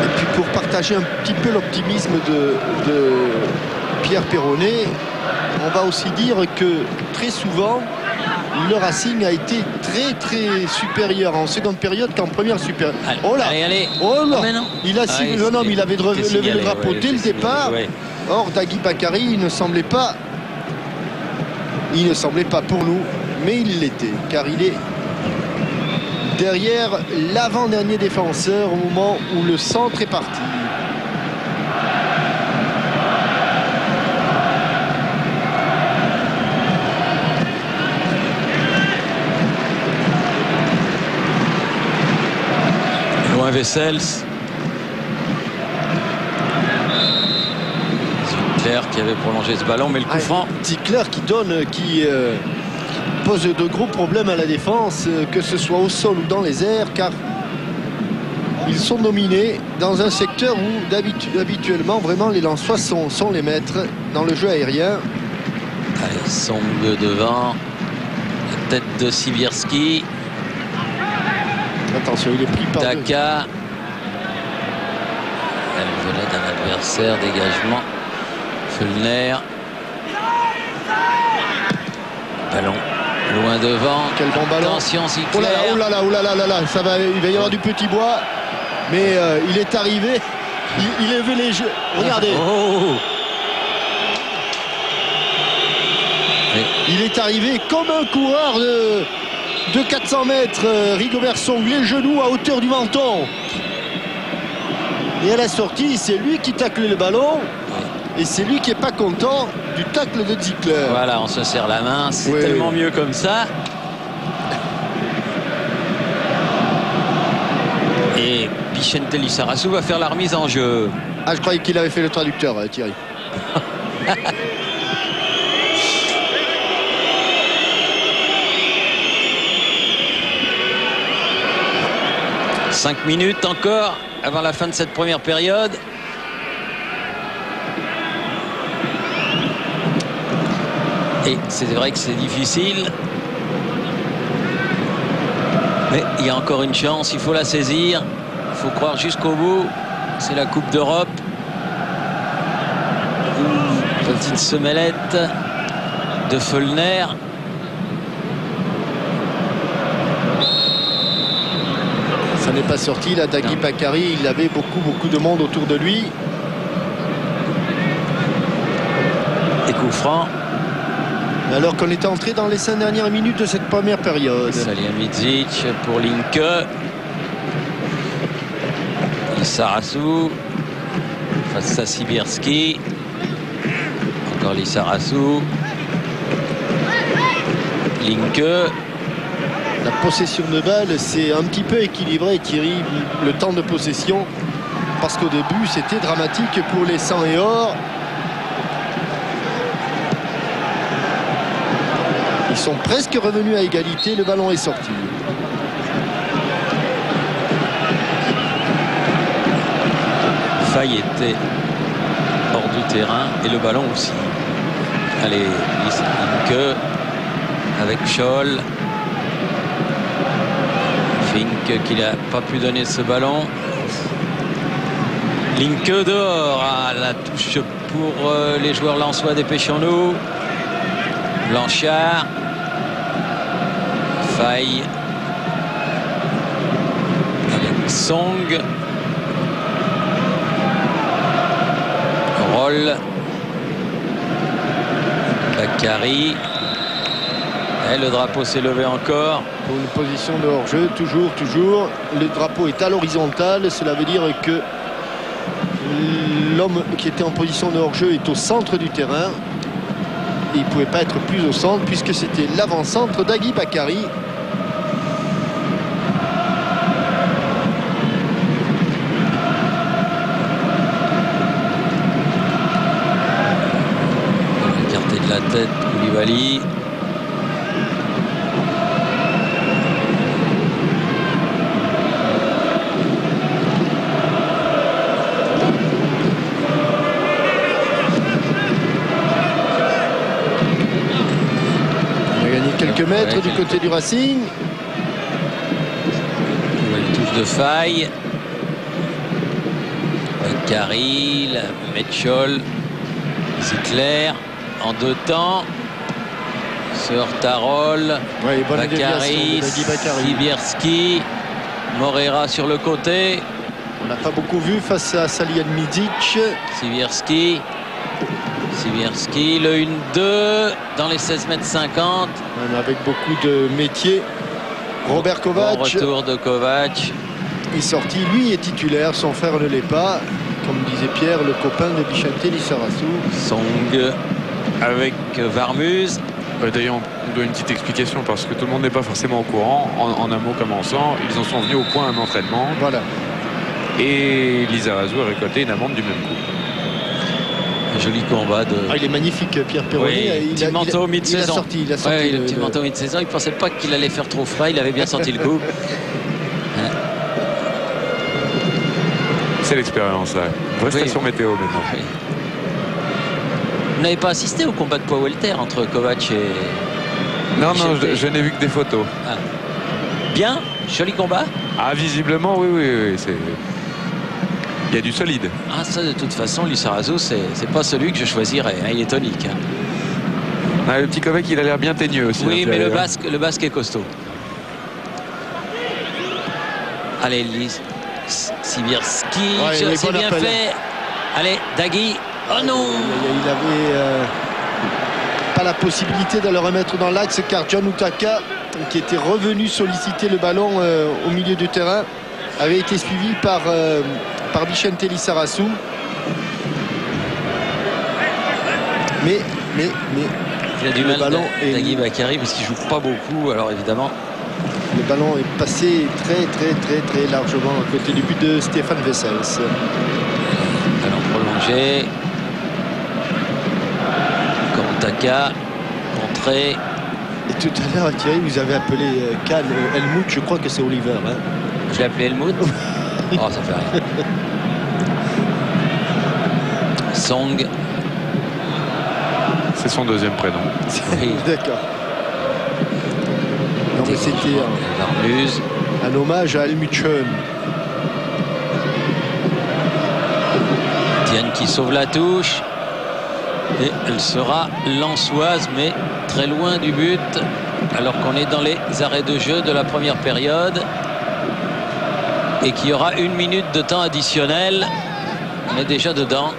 Et puis pour partager un petit peu l'optimisme de Pierre Perronnet, on va aussi dire que très souvent, le Racing a été très supérieur en seconde période qu'en première supérieure. Oh là, allez. oh là. Mais non. Il a signalé, non, mais il avait levé le drapeau dès le départ. Ouais. Or, Dagui Bakary, il ne semblait pas pour nous, mais il l'était, car il est derrière l'avant-dernier défenseur au moment où le centre est parti. Loin Wessels. Zickler qui avait prolongé ce ballon, mais le coup franc. Zickler qui pose de gros problèmes à la défense, que ce soit au sol ou dans les airs, car ils sont dominés dans un secteur où habituellement vraiment les Lensois sont les maîtres dans le jeu aérien. Allez, Song devant. La tête de Sibierski. Attention, il est pris par Daka. Elle venait d'un adversaire, dégagement. Fulner. Ballon loin devant. Quel bon ballon. Attention, Zickler. Oh là là, il va y avoir du petit bois. Mais il est arrivé. Il est vu les jeux. Regardez. Oh. Il est arrivé comme un coureur de 400 mètres. Rigobert Song, les genoux à hauteur du menton. Et à la sortie, c'est lui qui tacle le ballon. Et c'est lui qui n'est pas content du tacle de Zickler. Voilà, on se serre la main. C'est tellement mieux comme ça. Et Vicente Lizarazu va faire la remise en jeu. Ah, je croyais qu'il avait fait le traducteur, Thierry. 5 minutes encore avant la fin de cette première période. Et c'est vrai que c'est difficile. Mais il y a encore une chance, il faut la saisir. Il faut croire jusqu'au bout. C'est la Coupe d'Europe. Petite semellette de Fulner. Ça n'est pas sorti, là, Dagui Bakary, il avait beaucoup de monde autour de lui. Et coup franc. Alors qu'on était entré dans les 5 dernières minutes de cette première période. Salihamidzic pour Linke. Lizarazu face à Sibierski. Encore Lizarazu. Linke. La possession de balle, c'est un petit peu équilibré, Thierry, le temps de possession. Parce qu'au début, c'était dramatique pour les 100 et or. Ils sont presque revenus à égalité, le ballon est sorti. Faye était hors du terrain et le ballon aussi. Allez, Linke avec Scholl. Fink qui n'a pas pu donner ce ballon. Linke dehors. Ah, la touche pour les joueurs lensois, dépêchons-nous. Blanchard. Faye avec Song. Roll. Bakary. Et le drapeau s'est levé encore. Pour une position de hors-jeu, toujours. Le drapeau est à l'horizontale. Cela veut dire que l'homme qui était en position de hors-jeu est au centre du terrain. Et il ne pouvait pas être plus au centre puisque c'était l'avant-centre Dagui Bakary. Écarté de la tête, Koulibaly. mètres du côté du Racing. Nouvelle touche de faille. Bakary, Metchol, Zickler en 2 temps. Sur Tarol, Oui, bonne Bakary, déviation de Bakary. Sibierski, Morera sur le côté. On n'a pas beaucoup vu face à Salihamidzic. Sibierski, le 1-2 dans les 16 mètres 50. Même avec beaucoup de métier. Robert Kovac. Bon retour de Kovac. est sorti. Lui est titulaire, son frère ne l'est pas. Comme disait Pierre, le copain de Bichente Lissarazu. Song avec Varmuz. D'ailleurs, on doit une petite explication parce que tout le monde n'est pas forcément au courant. En un mot commençant, ils en sont venus au point un entraînement. Voilà. Et Lissarazu a récolté une amende du même coup. Un joli combat de... Ah, il est magnifique, Pierre Perroni. Oui, petit manteau mi-saison. Il a sorti le petit manteau mi-saison. Il ne pensait pas qu'il allait faire trop frais. Il avait bien senti le coup. C'est l'expérience, là. Vraie station météo maintenant. Oui. Vous n'avez pas assisté au combat de poids welter entre Kovac et... Non, je n'ai vu que des photos. Ah. Bien, joli combat. Ah, visiblement, oui. Il y a du solide. Ah, ça, de toute façon, Lissarazu, c'est pas celui que je choisirais. Hein. Il est tonique. Hein. Ah, le petit Kovac, il a l'air bien teigneux aussi. Oui, hein, mais le basque est costaud. Allez, Sibierski, Ouais, c'est bien fait. Allez, Dagui. Oh non! Il avait pas la possibilité de le remettre dans l'axe car John Utaka, qui était revenu solliciter le ballon au milieu du terrain, avait été suivi par Bichente Lissarazu. Mais il a du mal, ballon Dagui Bakary, parce qu'il joue pas beaucoup, alors évidemment. Le ballon est passé très largement à côté du but de Stéphane Vessels. Ballon prolongé. Kontaka, contré. Et tout à l'heure, Thierry, vous avez appelé Kahn Helmut, je crois que c'est Oliver. Hein. Je l'ai appelé Helmut. Oh, ça fait rien. Song. C'est son deuxième prénom. Oui. D'accord. Non, mais c'était un hommage à Helmut Schön. Diane qui sauve la touche. Et elle sera lensoise, mais très loin du but. Alors qu'on est dans les arrêts de jeu de la première période. Et qu'il y aura 1 minute de temps additionnel. On est déjà dedans.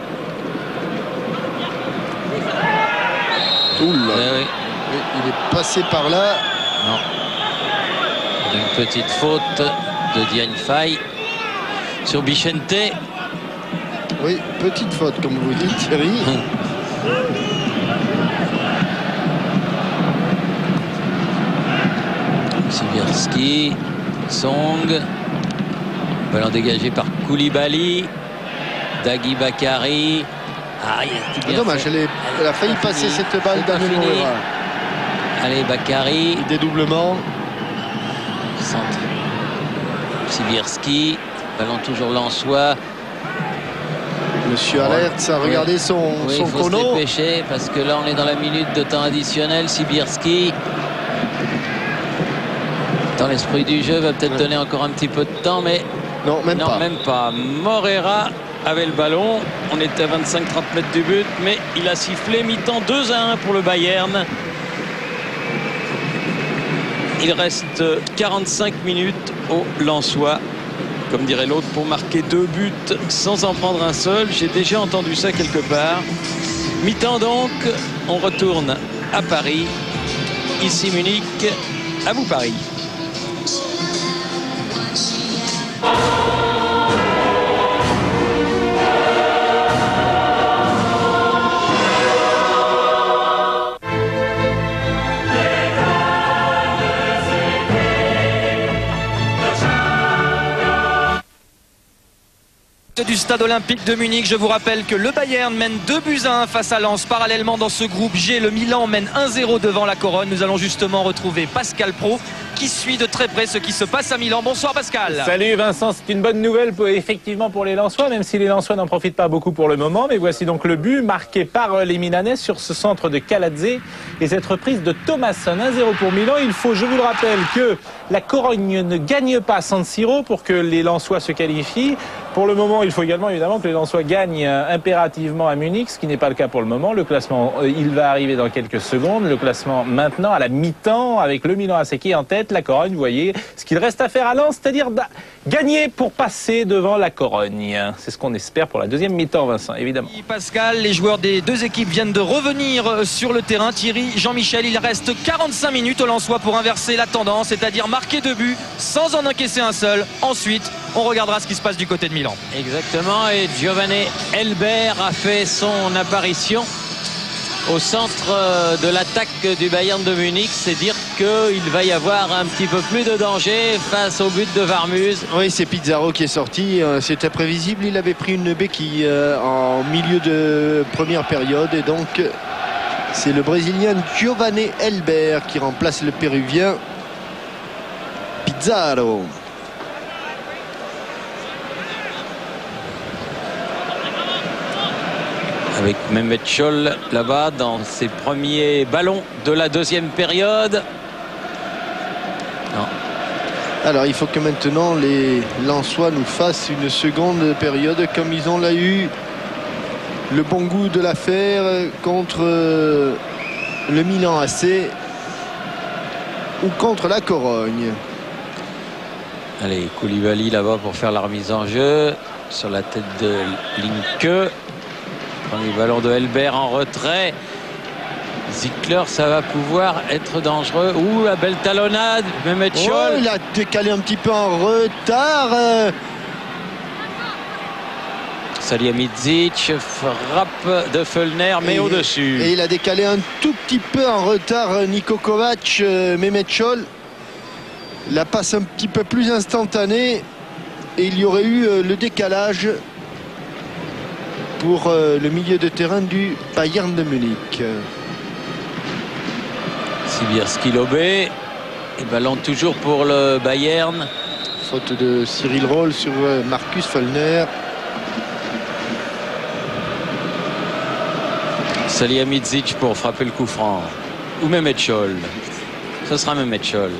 Oula. Oui. Il est passé par là. Non. Une petite faute de Diane Faye sur Bichente. Oui, petite faute, comme vous dites, Thierry. Sibierski, Song, ballon dégagé par Koulibaly, Dagui Bakary. Ah, Dommage, elle a failli passer cette balle d'Amel Morera. Allez, Bakary. Dédoublement. Centre. Sibierski, ballon toujours lensois. Monsieur Alertz a regardé son il faut chrono. se dépêcher parce que là on est dans la minute de temps additionnel. Sibierski, dans l'esprit du jeu, va peut-être donner encore un petit peu de temps, mais non, même pas. Morera avait le ballon. On était à 25-30 mètres du but, mais il a sifflé mi-temps 2-1 pour le Bayern. Il reste 45 minutes au Lensois, comme dirait l'autre, pour marquer 2 buts sans en prendre un seul. J'ai déjà entendu ça quelque part. Mi-temps donc, on retourne à Paris. Ici Munich, à vous Paris. Du stade olympique de Munich, je vous rappelle que le Bayern mène 2-1 face à Lens. Parallèlement dans ce groupe G, le Milan mène 1-0 devant la Corogne. Nous allons justement retrouver Pascal Praud qui suit de très près ce qui se passe à Milan. Bonsoir Pascal. Salut Vincent, c'est une bonne nouvelle effectivement pour les Lensois, même si les Lensois n'en profitent pas beaucoup pour le moment. Mais voici donc le but marqué par les Milanais sur ce centre de Kaladze et cette reprise de Thomasson. 1-0 pour Milan. Il faut, je vous le rappelle, que la Corogne ne gagne pas San Siro pour que les Lensois se qualifient. Pour le moment, il faut également évidemment que les Lensois gagnent impérativement à Munich, ce qui n'est pas le cas pour le moment. Le classement, il va arriver dans quelques secondes. Le classement maintenant à la mi-temps avec le Milan AC qui est en tête. La Corogne, vous voyez, ce qu'il reste à faire à Lens, c'est-à-dire gagner pour passer devant la Corogne. C'est ce qu'on espère pour la deuxième mi-temps, Vincent, évidemment. Pascal, les joueurs des deux équipes viennent de revenir sur le terrain. Thierry, Jean-Michel, il reste 45 minutes aux Lensois pour inverser la tendance, c'est-à-dire marquer 2 buts sans en encaisser un seul. Ensuite, on regardera ce qui se passe du côté de Milan. Exactement, et Giovanni Elber a fait son apparition au centre de l'attaque du Bayern de Munich. C'est dire qu'il va y avoir un petit peu plus de danger face au but de Varmuz. Oui, c'est Pizarro qui est sorti. C'était prévisible. Il avait pris une béquille en milieu de première période. Et donc, c'est le Brésilien Giovanni Elber qui remplace le Péruvien Pizarro. Avec Mehmet Scholl là-bas dans ses premiers ballons de la deuxième période. Non. Alors il faut que maintenant les Lensois nous fassent une seconde période comme ils ont eu le bon goût de la faire contre le Milan AC ou contre la Corogne. Allez, Koulibaly là-bas pour faire la remise en jeu sur la tête de Linke. Premier ballon de Elber en retrait. Zickler, ça va pouvoir être dangereux. Ouh, la belle talonnade. Mehmet Scholl. Oh, il a décalé un petit peu en retard. Salihamidzic, frappe de Feulner, mais au-dessus. Et il a décalé un tout petit peu en retard Niko Kovac, Mehmet Scholl. La passe un petit peu plus instantanée. Et il y aurait eu le décalage pour le milieu de terrain du Bayern de Munich. Sibierski lobé. Et ballon toujours pour le Bayern. Faute de Cyril Roll sur Marcus Feulner. Salihamidzic pour frapper le coup franc. Ou Mehmet Scholl. Ce sera Mehmet Scholl.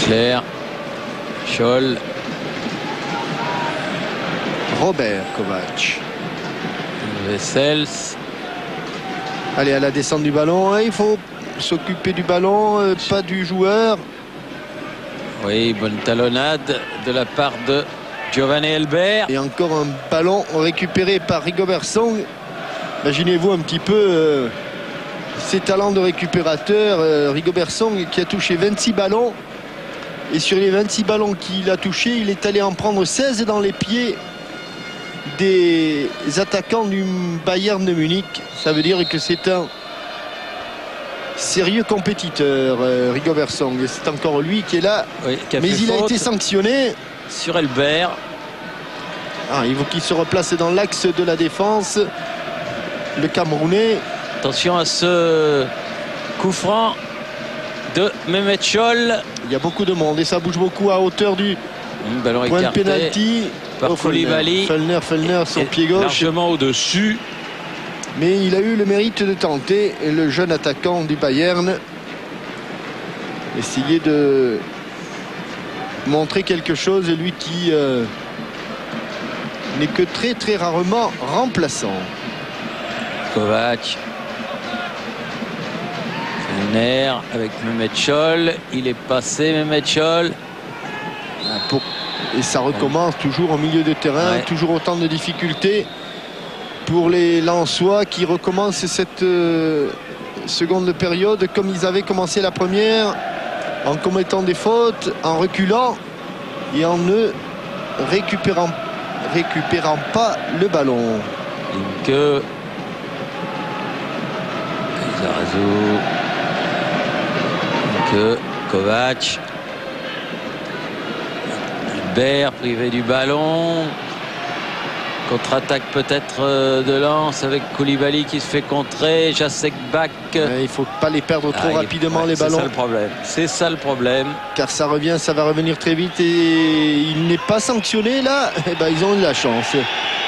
Claire, Scholl, Robert Kovac. Wessels. Allez, à la descente du ballon, il faut s'occuper du ballon, pas du joueur. Oui, bonne talonnade de la part de Giovanni Elber. Et encore un ballon récupéré par Rigobert Song. Imaginez-vous un petit peu ses talents de récupérateur. Rigobert Song qui a touché 26 ballons. Et sur les 26 ballons qu'il a touchés, il est allé en prendre 16 dans les pieds des attaquants du Bayern de Munich. Ça veut dire que c'est un sérieux compétiteur, Rigobert Song. C'est encore lui qui est là. Oui, mais il a été sanctionné. Sur Elber. Il faut qu'il se replace dans l'axe de la défense. Le Camerounais. Attention à ce coup franc de Mehmet Scholl. Il y a beaucoup de monde et ça bouge beaucoup à hauteur du ballon point de écarté pénalty par Koulibaly. Feulner, son pied gauche. Largement au-dessus. Mais il a eu le mérite de tenter, et le jeune attaquant du Bayern essayer de montrer quelque chose, lui qui n'est que très très rarement remplaçant. Kovac. Feulner avec Mehmet Scholl. Il est passé, Mehmet Scholl. Et ça recommence toujours au milieu de terrain, toujours autant de difficultés pour les Lensois qui recommencent cette seconde période comme ils avaient commencé la première, en commettant des fautes, en reculant et en ne récupérant pas le ballon. Linke. Zarazou. Linke. Kovac. Elber privé du ballon. Contre-attaque peut-être de Lens avec Koulibaly qui se fait contrer. Jacek Bak. Il ne faut pas les perdre trop rapidement, les ballons. C'est ça le problème. C'est ça le problème. Car ça va revenir très vite et il n'est pas sanctionné là. Eh ben, ils ont eu de la chance.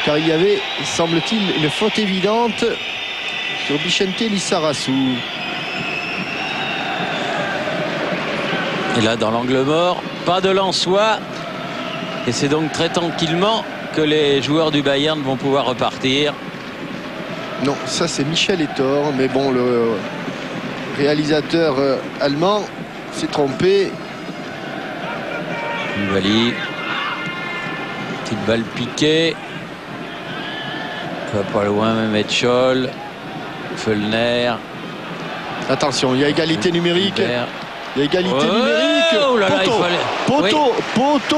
Car il y avait, semble-t-il, une faute évidente sur Bichente Lissarassou. Et là, dans l'angle mort, pas de Lensois. Et c'est donc très tranquillement que les joueurs du Bayern vont pouvoir repartir. Non, ça c'est Michel Etor, mais bon, le réalisateur allemand s'est trompé. Koulibaly. Petite balle piquée. Pas loin, Mehmet Scholl. Füllner. Attention, il y a égalité numérique. Hubert. Il y a égalité numérique. Oh là là, poteau, il fallait...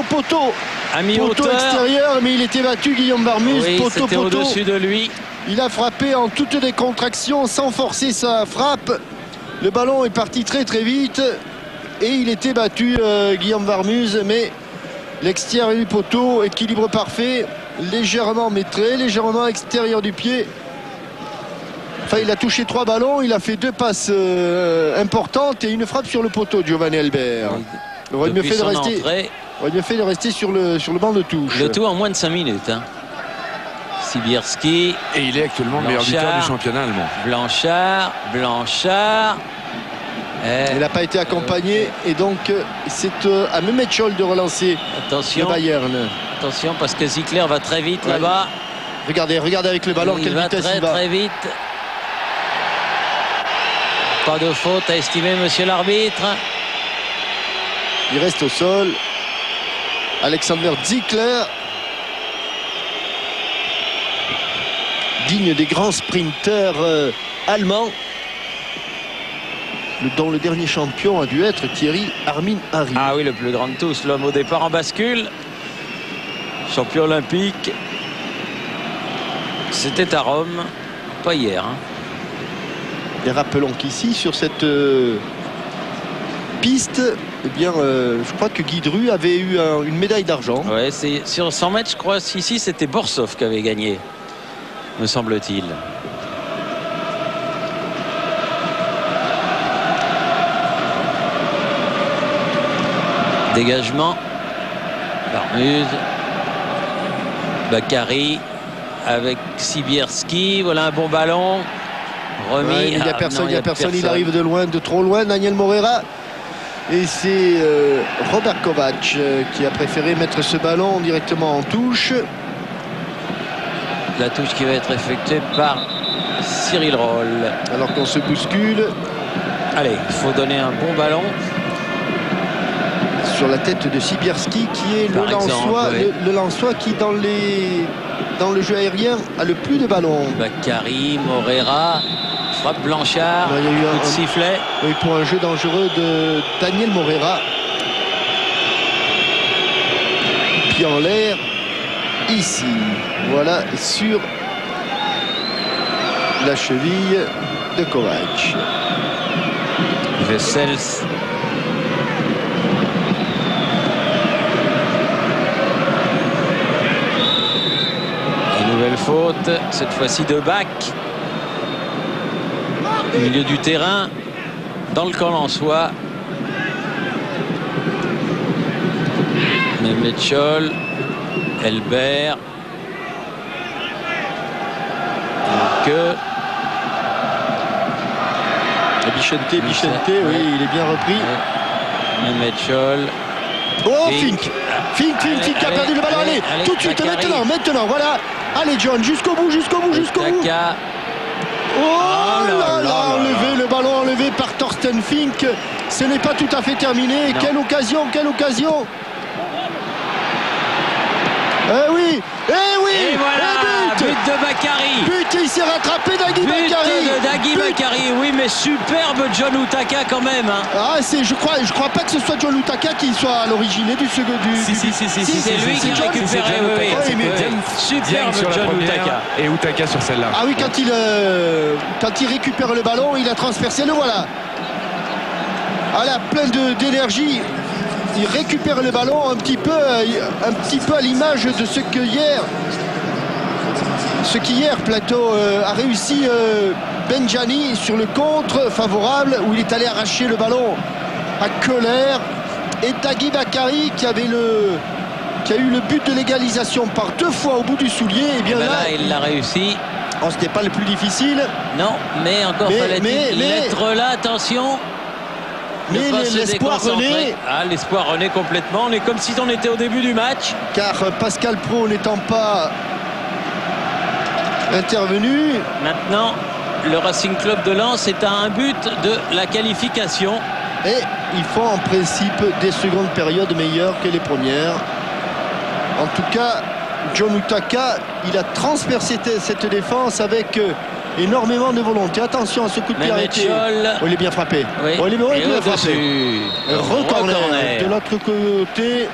poteau. À mi-hauteur. Poteau extérieur, mais il était battu, Guillaume Varmus. Oui, poteau. c'était au-dessus de lui. Il a frappé en toute décontraction, sans forcer sa frappe. Le ballon est parti très très vite. Et il était battu, Guillaume Varmuse. Mais l'extérieur du poteau, équilibre parfait. Légèrement maîtré, légèrement extérieur du pied. Enfin, il a touché 3 ballons, il a fait 2 passes importantes et une frappe sur le poteau, Giovanni Albert. Il aurait mieux fait de rester sur le banc de touche. Le tout en moins de 5 minutes. Hein. Sibierski. Et il est actuellement le meilleur buteur du championnat allemand. Blanchard. Il n'a pas été accompagné et donc c'est à Mehmet Scholl de relancer le Bayern. Attention parce que Ziegler va très vite là-bas. Regardez avec le ballon, quelle vitesse il va. Très vite. Pas de faute à estimer, monsieur l'arbitre. Il reste au sol. Alexander Ziegler, digne des grands sprinteurs allemands, dont le dernier champion a dû être Thierry Armin Harry. Ah oui, le plus grand de tous, l'homme au départ en bascule. Champion olympique. C'était à Rome, pas hier. Hein. Et rappelons qu'ici, sur cette piste, eh bien, je crois que Guy Dru avait eu une médaille d'argent. Ouais, c'est sur 100 mètres, je crois, ici, c'était Borsov qui avait gagné, me semble-t-il. Dégagement. Varmuse. Bakary avec Sibierski. Voilà un bon ballon. Remis. Ouais, il n'y a personne, il arrive de loin, de trop loin. Daniel Morera. Et c'est Robert Kovac qui a préféré mettre ce ballon directement en touche. La touche qui va être effectuée par Cyril Roll. Alors qu'on se bouscule. Allez, il faut donner un bon ballon. Sur la tête de Sibierski qui est le Lensois, le Lensois qui dans le jeu aérien a le plus de ballons. Bakary, Morera, frappe Blanchard, il y a eu coup de sifflet. Oui, pour un jeu dangereux de Daniel Morera. Pied en l'air, ici. Voilà, sur la cheville de Kovac. Vessels. Nouvelle faute, cette fois-ci de Bak. Au milieu du terrain, dans le camp lensois. Mehmet Scholl, Elbert. Bichente, oui, il est bien repris. Mehmet Scholl. Oh, Fink qui a perdu le ballon. Allez, tout de suite, maintenant, voilà. Allez, John, jusqu'au bout. Oh là là, enlevé, le ballon enlevé par Thorsten Fink. Ce n'est pas tout à fait terminé. Non. Quelle occasion. Et voilà, but de Bakary. But, il s'est rattrapé Dagui Bakary. Oui, mais superbe John Utaka quand même. Hein. Ah, je crois pas que ce soit John Utaka qui soit à l'origine du second. Si, c'est lui qui a récupéré. Superbe John Utaka. Et Utaka sur celle-là. Ah oui, quand il récupère le ballon, il a transpercé, le voilà. Ah là, plein d'énergie. Il récupère le ballon un petit peu à l'image de ce que hier Ce qu'hier Plateau a réussi Benjani sur le contre favorable où il est allé arracher le ballon à Köhler, et Dagui Bakary qui a eu le but de l'égalisation par 2 fois au bout du soulier. Et bien Ben là, il l'a réussi. oh, c'était pas le plus difficile. Non, mais encore fallait-il être là, attention. Mais Ne pas se l'espoir déconcentrer. renaît. Ah, l'espoir renaît complètement. On est comme si on était au début du match. Car Pascal Praud n'étant pas intervenu. Maintenant, le Racing Club de Lens est à un but de la qualification. Et ils font en principe des secondes périodes meilleures que les premières. En tout cas, John Utaka, il a transpercé cette défense avec énormément de volonté. Attention à ce coup de pied arrêté. Oh, il est bien frappé. Oui. Oh, il est bien frappé. Re-corner de l'autre côté.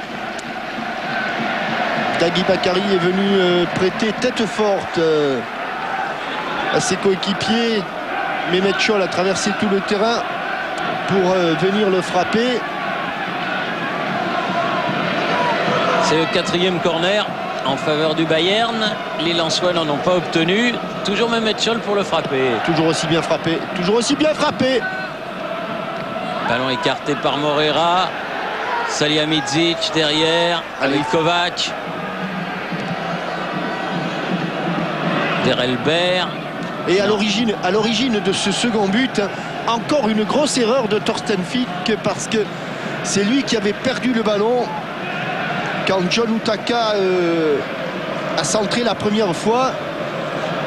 Dagui Bakary est venu prêter tête forte à ses coéquipiers. Mehmet Scholl a traversé tout le terrain pour venir le frapper. C'est le 4e corner en faveur du Bayern. Les Lensois n'en ont pas obtenu. Toujours Mehmet Scholl pour le frapper. Toujours aussi bien frappé. Toujours aussi bien frappé. Ballon écarté par Moreira. Salihamidzic derrière. Avec Kovac. Derelbert. Et à l'origine de ce second but, encore une grosse erreur de Thorsten Fick, parce que c'est lui qui avait perdu le ballon quand John Utaka a centré la première fois.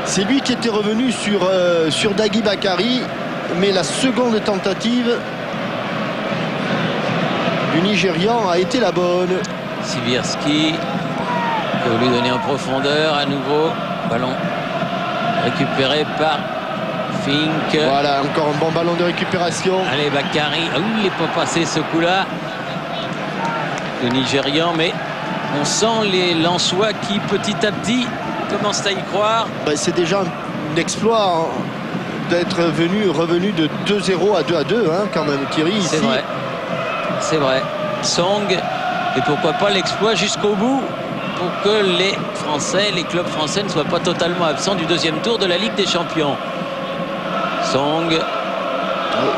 C'est lui qui était revenu sur Dagui Bakary, mais la seconde tentative du Nigérian a été la bonne. Sivierski qui a voulu donner en profondeur à nouveau. Ballon récupéré par Fink. Voilà, encore un bon ballon de récupération. Allez, Bakary. Ah oui, il n'est pas passé ce coup-là. Le Nigérian, mais on sent les Lensois qui, petit à petit, commencent à y croire. Ben, c'est déjà un exploit d'être revenu de 2-0 à 2-2, hein, quand même, Thierry. Ici. C'est vrai. C'est vrai. Song, et pourquoi pas l'exploit jusqu'au bout pour que les Français, les clubs français ne soient pas totalement absents du 2e tour de la Ligue des Champions. Song.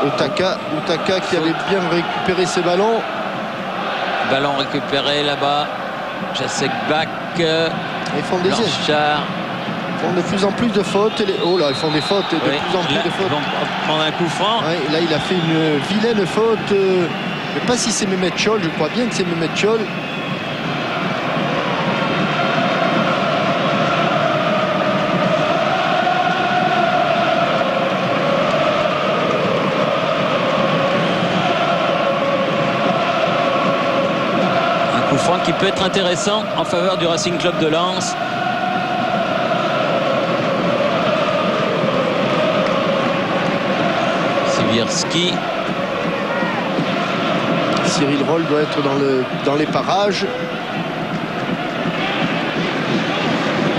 Utaka qui avait bien récupéré ses ballons. Ballon récupéré là-bas. Jacek Bak. Ils font des essais. Ils font de plus en plus de fautes. Oh là, ils font des fautes, de plus en plus de fautes. Ils vont prendre un coup franc. Ouais, là, il a fait une vilaine faute. Je ne sais pas si c'est Mehmet Scholl, je crois bien que c'est Mehmet Scholl. Qui peut être intéressant en faveur du Racing Club de Lens. Sivierski. Cyril Roll doit être dans les parages.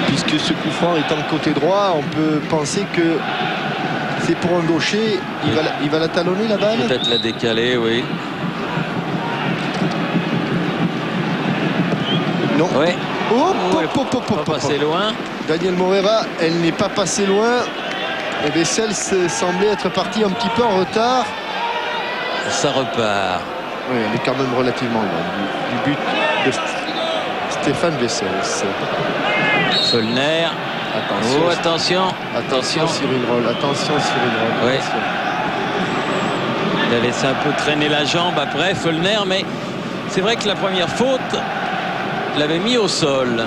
Puisque ce coup franc étant côté droit, on peut penser que c'est pour un gaucher. Il va la talonner la balle. Peut-être la décaler, oui. Non. Ouais. Pas passé loin. Daniel Moreira, elle n'est pas passée loin. Et Bessels semblait être parti un petit peu en retard. Ça repart. Oui, elle est quand même relativement loin du but de Stéphane Bessels. Follner. Attention. Oh, attention. Cyril Roll. Attention Cyril Roll. Ouais. Il a laissé un peu traîner la jambe après Follner, mais c'est vrai que la première faute l'avait mis au sol.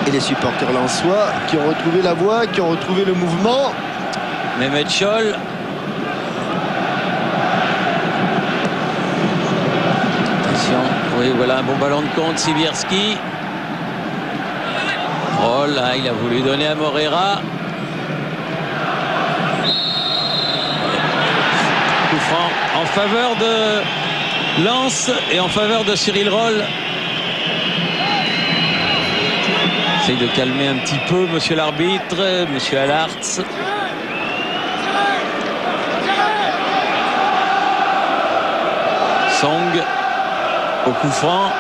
Et les supporters lensois qui ont retrouvé la voie, qui ont retrouvé le mouvement. Mehmet Scholl. Attention. Oui, voilà un bon ballon de compte. Sivierski. Oh là, il a voulu donner à Moreira. Coup franc en faveur de Lens et en faveur de Cyril Roll. Essaye de calmer un petit peu monsieur l'arbitre, monsieur Allarts. Song au coup franc.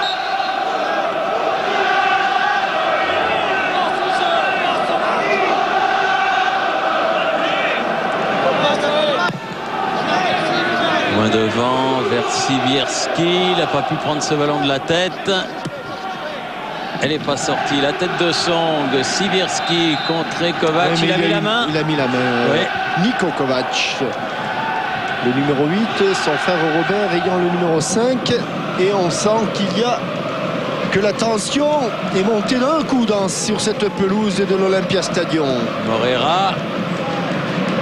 devant vers Sibierski. Il n'a pas pu prendre ce ballon de la tête. Elle n'est pas sortie. La tête de Song. Sibierski contre Kovac. Ouais, il a mis la main. Il a mis la main. Ouais. Nico Kovac. Le numéro 8, son frère Robert ayant le numéro 5. Et on sent qu'il y a que la tension est montée d'un coup sur cette pelouse de l'Olympia Stadium. Moreira.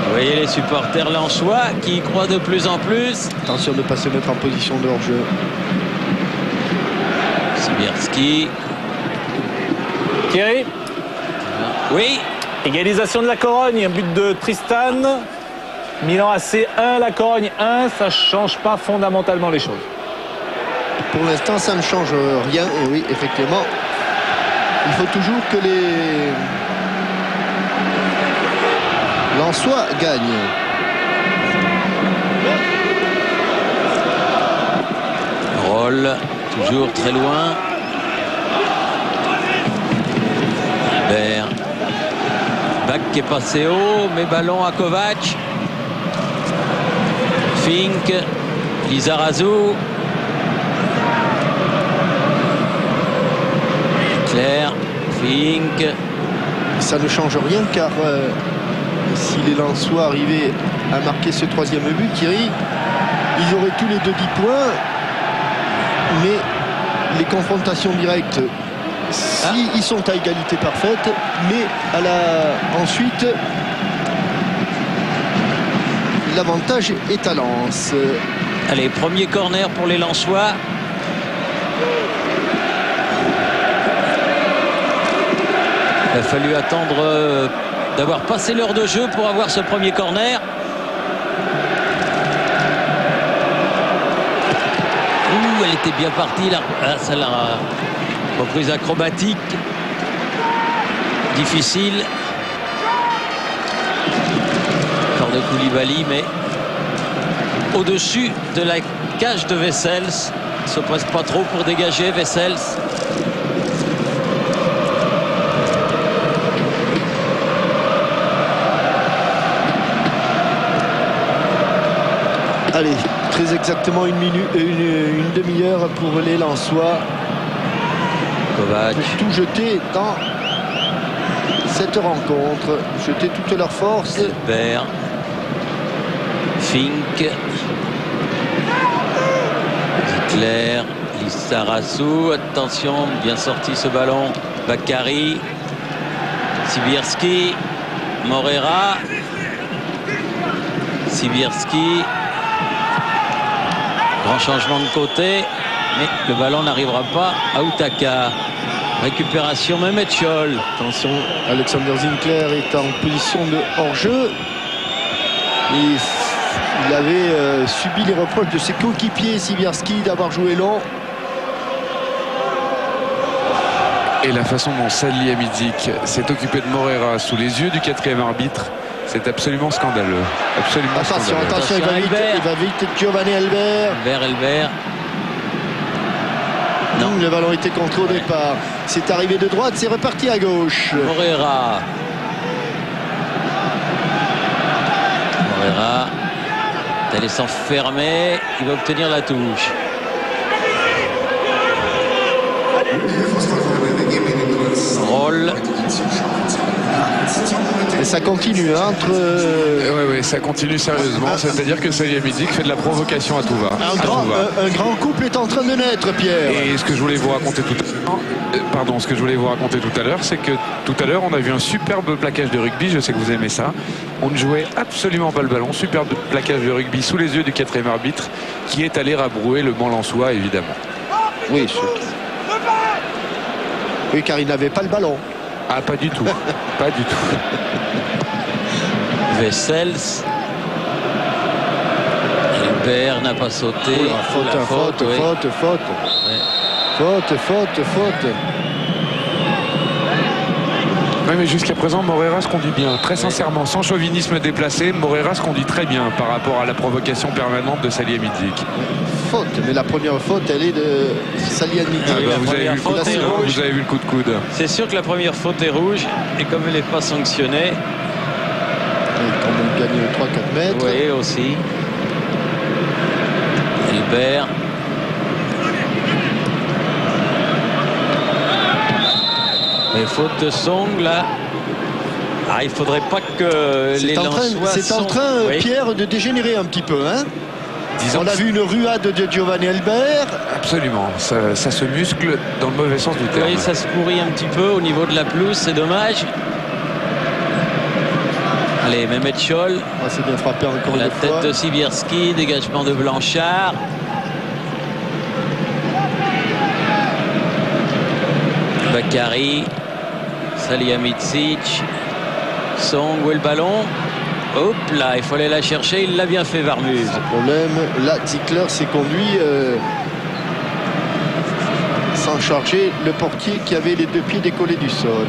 Vous voyez les supporters lensois qui y croient de plus en plus. Attention de ne pas se mettre en position de hors-jeu. Sibierski. Thierry, Oui. égalisation de la Corogne, un but de Tristan. Milan AC 1, la Corogne 1, ça ne change pas fondamentalement les choses. Pour l'instant, ça ne change rien. Et oui, effectivement, il faut toujours que les Lensois gagnent. Roll, toujours très loin. Albert. Bac qui est passé haut, mais ballon à Kovac. Fink. Lizarazu. Claire. Fink. Ça ne change rien car si les Lensois arrivaient à marquer ce troisième but, Thierry, ils auraient tous les deux 10 points. Mais les confrontations directes, si ils sont à égalité parfaite, mais ensuite l'avantage est à Lens. Allez, premier corner pour les Lensois. Il a fallu attendre d'avoir passé l'heure de jeu pour avoir ce premier corner. Ouh, elle était bien partie là. Ah, ça l'a reprise acrobatique. Difficile. Part de Koulibaly, mais au-dessus de la cage de Wessels. Il se presse pas trop pour dégager Wessels. Allez, très exactement une demi-heure pour les Lensois. Kovac. Pour tout jeter dans cette rencontre, jeter toute leur force. Albert. Fink. Hitler. Lissarassou. Attention, bien sorti ce ballon. Bakary. Sibierski. Moreira. Sibierski. Grand changement de côté, mais le ballon n'arrivera pas à Outaka. Récupération Mehmet Scholl. Attention, Alexander Zinkler est en position de hors-jeu. Il avait subi les reproches de ses coéquipiers Sibierski d'avoir joué long. Et la façon dont Salihamidzic s'est occupé de Moreira sous les yeux du quatrième arbitre, c'est absolument scandaleux. Absolument Attention, scandaleux. attention, il va vite Giovanni Albert. Albert. Non. Le ballon était contré au départ. C'est arrivé de droite, c'est reparti à gauche. Moreira. Elle est s'enfermer. Il va obtenir la touche. Roll. Et ça continue entre... Oui, ça continue sérieusement. C'est-à-dire que Salihamidzic fait de la provocation à tout va. Un grand couple est en train de naître, Pierre. Et ce que je voulais vous raconter tout à l'heure, c'est que tout à l'heure, on a vu un superbe plaquage de rugby. Je sais que vous aimez ça. On ne jouait absolument pas le ballon. Superbe plaquage de rugby sous les yeux du quatrième arbitre qui est allé rabrouer le banc lensois, évidemment. Oui, oui, car il n'avait pas le ballon. Ah, pas du tout. Pas du tout. Wessels. Albert n'a pas sauté. Faute. Oui, mais jusqu'à présent, Moreira se conduit bien. Très sincèrement, sans chauvinisme déplacé, Moreira se conduit très bien par rapport à la provocation permanente de Salihamidzic. Faute, mais la première faute, elle est de Salihamidzic. Vous avez vu le coup de coude. C'est sûr que la première faute est rouge. Et comme elle n'est pas sanctionnée. Et comme on gagne 3-4 mètres. Oui, aussi. Albert. Et faute de Song là. Ah, il faudrait pas que les Lensois C'est en train, oui. Pierre, de dégénérer un petit peu. Hein. Disons On a vu une ruade de Giovanni Albert. absolument, ça se muscle dans le mauvais sens du terme. Oui, ça se pourrit un petit peu au niveau de la pelouse, c'est dommage. Allez, Mehmet Scholl, Ah, c'est bien frappé encore la une tête fois. de Sibierski, dégagement de Blanchard. Bakary, Salihamidzic, Song, où est le ballon? Hop là, il fallait la chercher, il l'a bien fait Varmuz. Problème, là, Zickler s'est conduit sans charger le portier qui avait les deux pieds décollés du sol.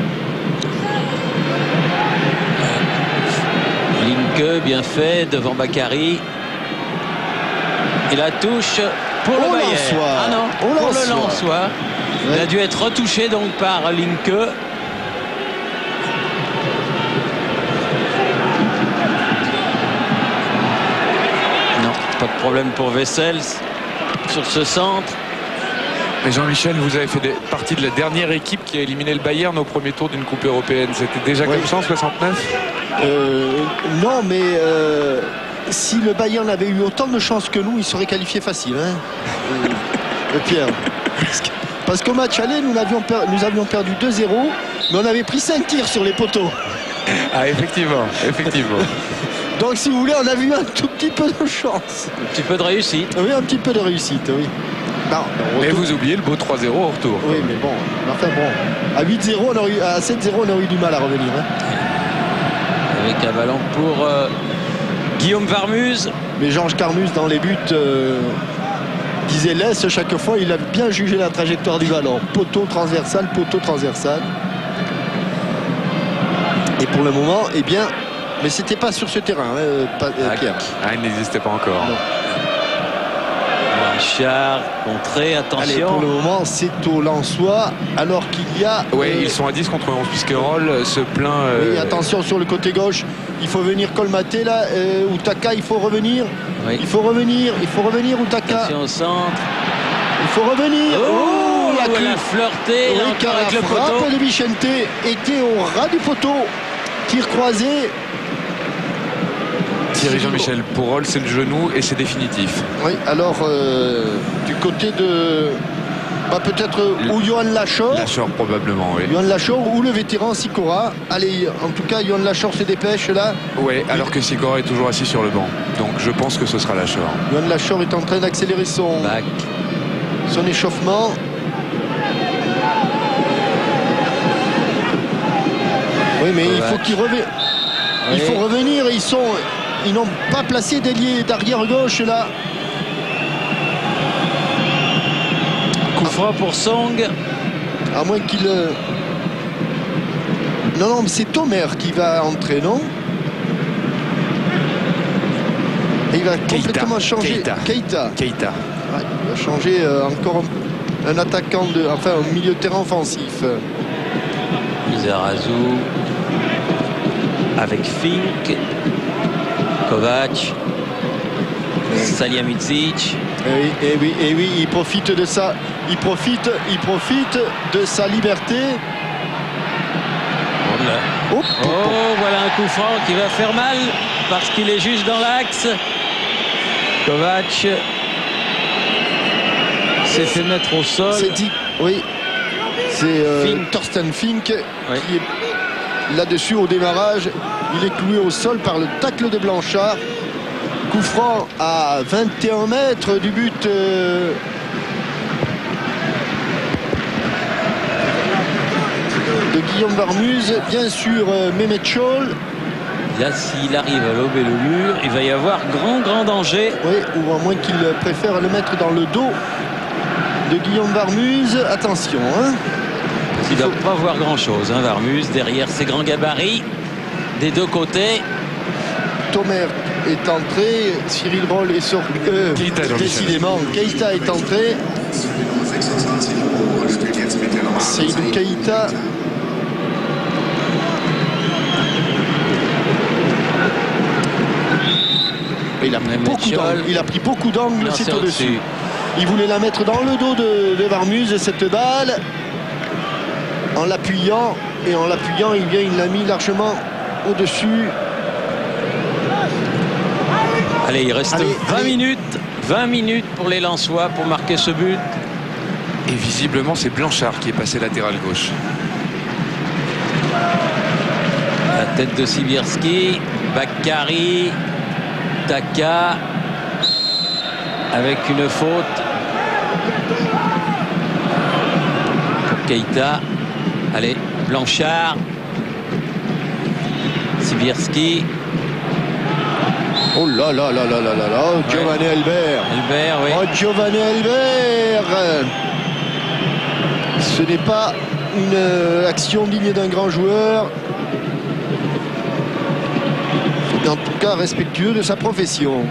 Linke, bien fait, devant Bakary. Et la touche pour le Bayern. Lensois. Ah non, Au pour le Lensois. Lensois. Il Ouais. a dû être retouché donc par Linke. Non, pas de problème pour Wessels sur ce centre. Mais Jean-Michel, vous avez fait partie de la dernière équipe qui a éliminé le Bayern au premier tour d'une Coupe européenne. C'était déjà Oui. comme ça en 69? Non, mais si le Bayern avait eu autant de chances que nous, il serait qualifié facile. Hein. Pierre. Parce qu'au match aller, nous avions perdu 2-0, mais on avait pris 5 tirs sur les poteaux. Ah, effectivement, effectivement. Donc, si vous voulez, on a vu un tout petit peu de chance. Un petit peu de réussite. Oui, un petit peu de réussite, oui. Non, Et retour- vous oubliez le beau 3-0 au retour. Oui, mais bon, enfin bon. À 8-0, à 7-0, on aurait eu du mal à revenir. Hein. Avec un ballon pour Guillaume Varmuz. Mais Georges Carmus, dans les buts, disait laisse chaque fois. Il a bien jugé la trajectoire du ballon. Poteau transversal, poteau transversal. Et pour le moment, eh bien, mais c'était pas sur ce terrain, Pierre. Ah, il n'existait pas encore. Non. Blanchard, contré, Allez, pour attention. le moment, c'est au Lensois, alors qu'il y a... Oui, ils sont à 10 contre 11, puisque Roll se plaint. Oui, attention sur le côté gauche, il faut venir colmater là. Utaka, il faut revenir. Oui. Il faut revenir, Utaka. Attention au centre. Il faut revenir. Oh, la elle clé. a flirté Oui, encore car avec le la frappe poteau. de Vicente était au ras du poteau. Tir croisé. Thierry Jean-Michel, pour Roll, c'est le genou et c'est définitif. Oui, alors du côté de... peut-être ou Johan Lachor. Lachor, probablement, oui. Johan Lachor ou le vétéran Sikora. Allez, en tout cas, Johan Lachor se dépêche là. Oui, alors que Sikora est toujours assis sur le banc. Donc je pense que ce sera Lachor. Johan Lachor est en train d'accélérer son échauffement. Oui, mais il faut qu'il revienne. Il faut revenir. Ils n'ont pas placé d'ailier d'arrière gauche là. Coup franc pour Song. À moins qu'il... Non, mais c'est Tomer qui va entrer, non? Et il va complètement changer. Keita. Ouais, il va changer encore un attaquant, un milieu de terrain offensif. Lizarazu avec Fink, Kovac, Salihamidzic. Et oui, il profite de ça. Il profite de sa liberté. Oh, Voilà un coup franc qui va faire mal parce qu'il est juste dans l'axe. Kovac s'est fait mettre au sol. C'est dit, oui. C'est Fink. Thorsten Fink qui Oui. est là-dessus au démarrage. Il est cloué au sol par le tacle de Blanchard. Coup franc à 21 mètres du but de Guillaume Varmuz. Bien sûr, Mehmet Scholl. Là, s'il arrive à lober le mur, il va y avoir grand danger. Oui, ou à moins qu'il préfère le mettre dans le dos de Guillaume Varmuz. Attention, hein. Il ne doit pas voir grand-chose, hein, Varmuz, derrière ses grands gabarits, des deux côtés. Tomer est entré, Cyril Roll est sorti. Keita, Jean-Michel. Décidément, Keita est entré. Seydou Keita. Et il a pris beaucoup d'angles. Il a pris beaucoup d'angles, c'est au-dessus. Il voulait la mettre dans le dos de Varmuse, cette balle, en l'appuyant. Et en l'appuyant, il l'a mis largement au-dessus. Allez, il reste 20 minutes. 20 minutes pour les Lensois pour marquer ce but. Et visiblement, c'est Blanchard qui est passé latéral gauche. La tête de Sibierski. Bakary. Taka. Avec une faute. Pour Keita. Allez, Blanchard. Sibierski. Oh là là là là là là là, Giovanni Elbert. Elbert, oui. Oh, Giovanni Elbert. Ce n'est pas une action digne d'un grand joueur. En tout cas, respectueux de sa profession.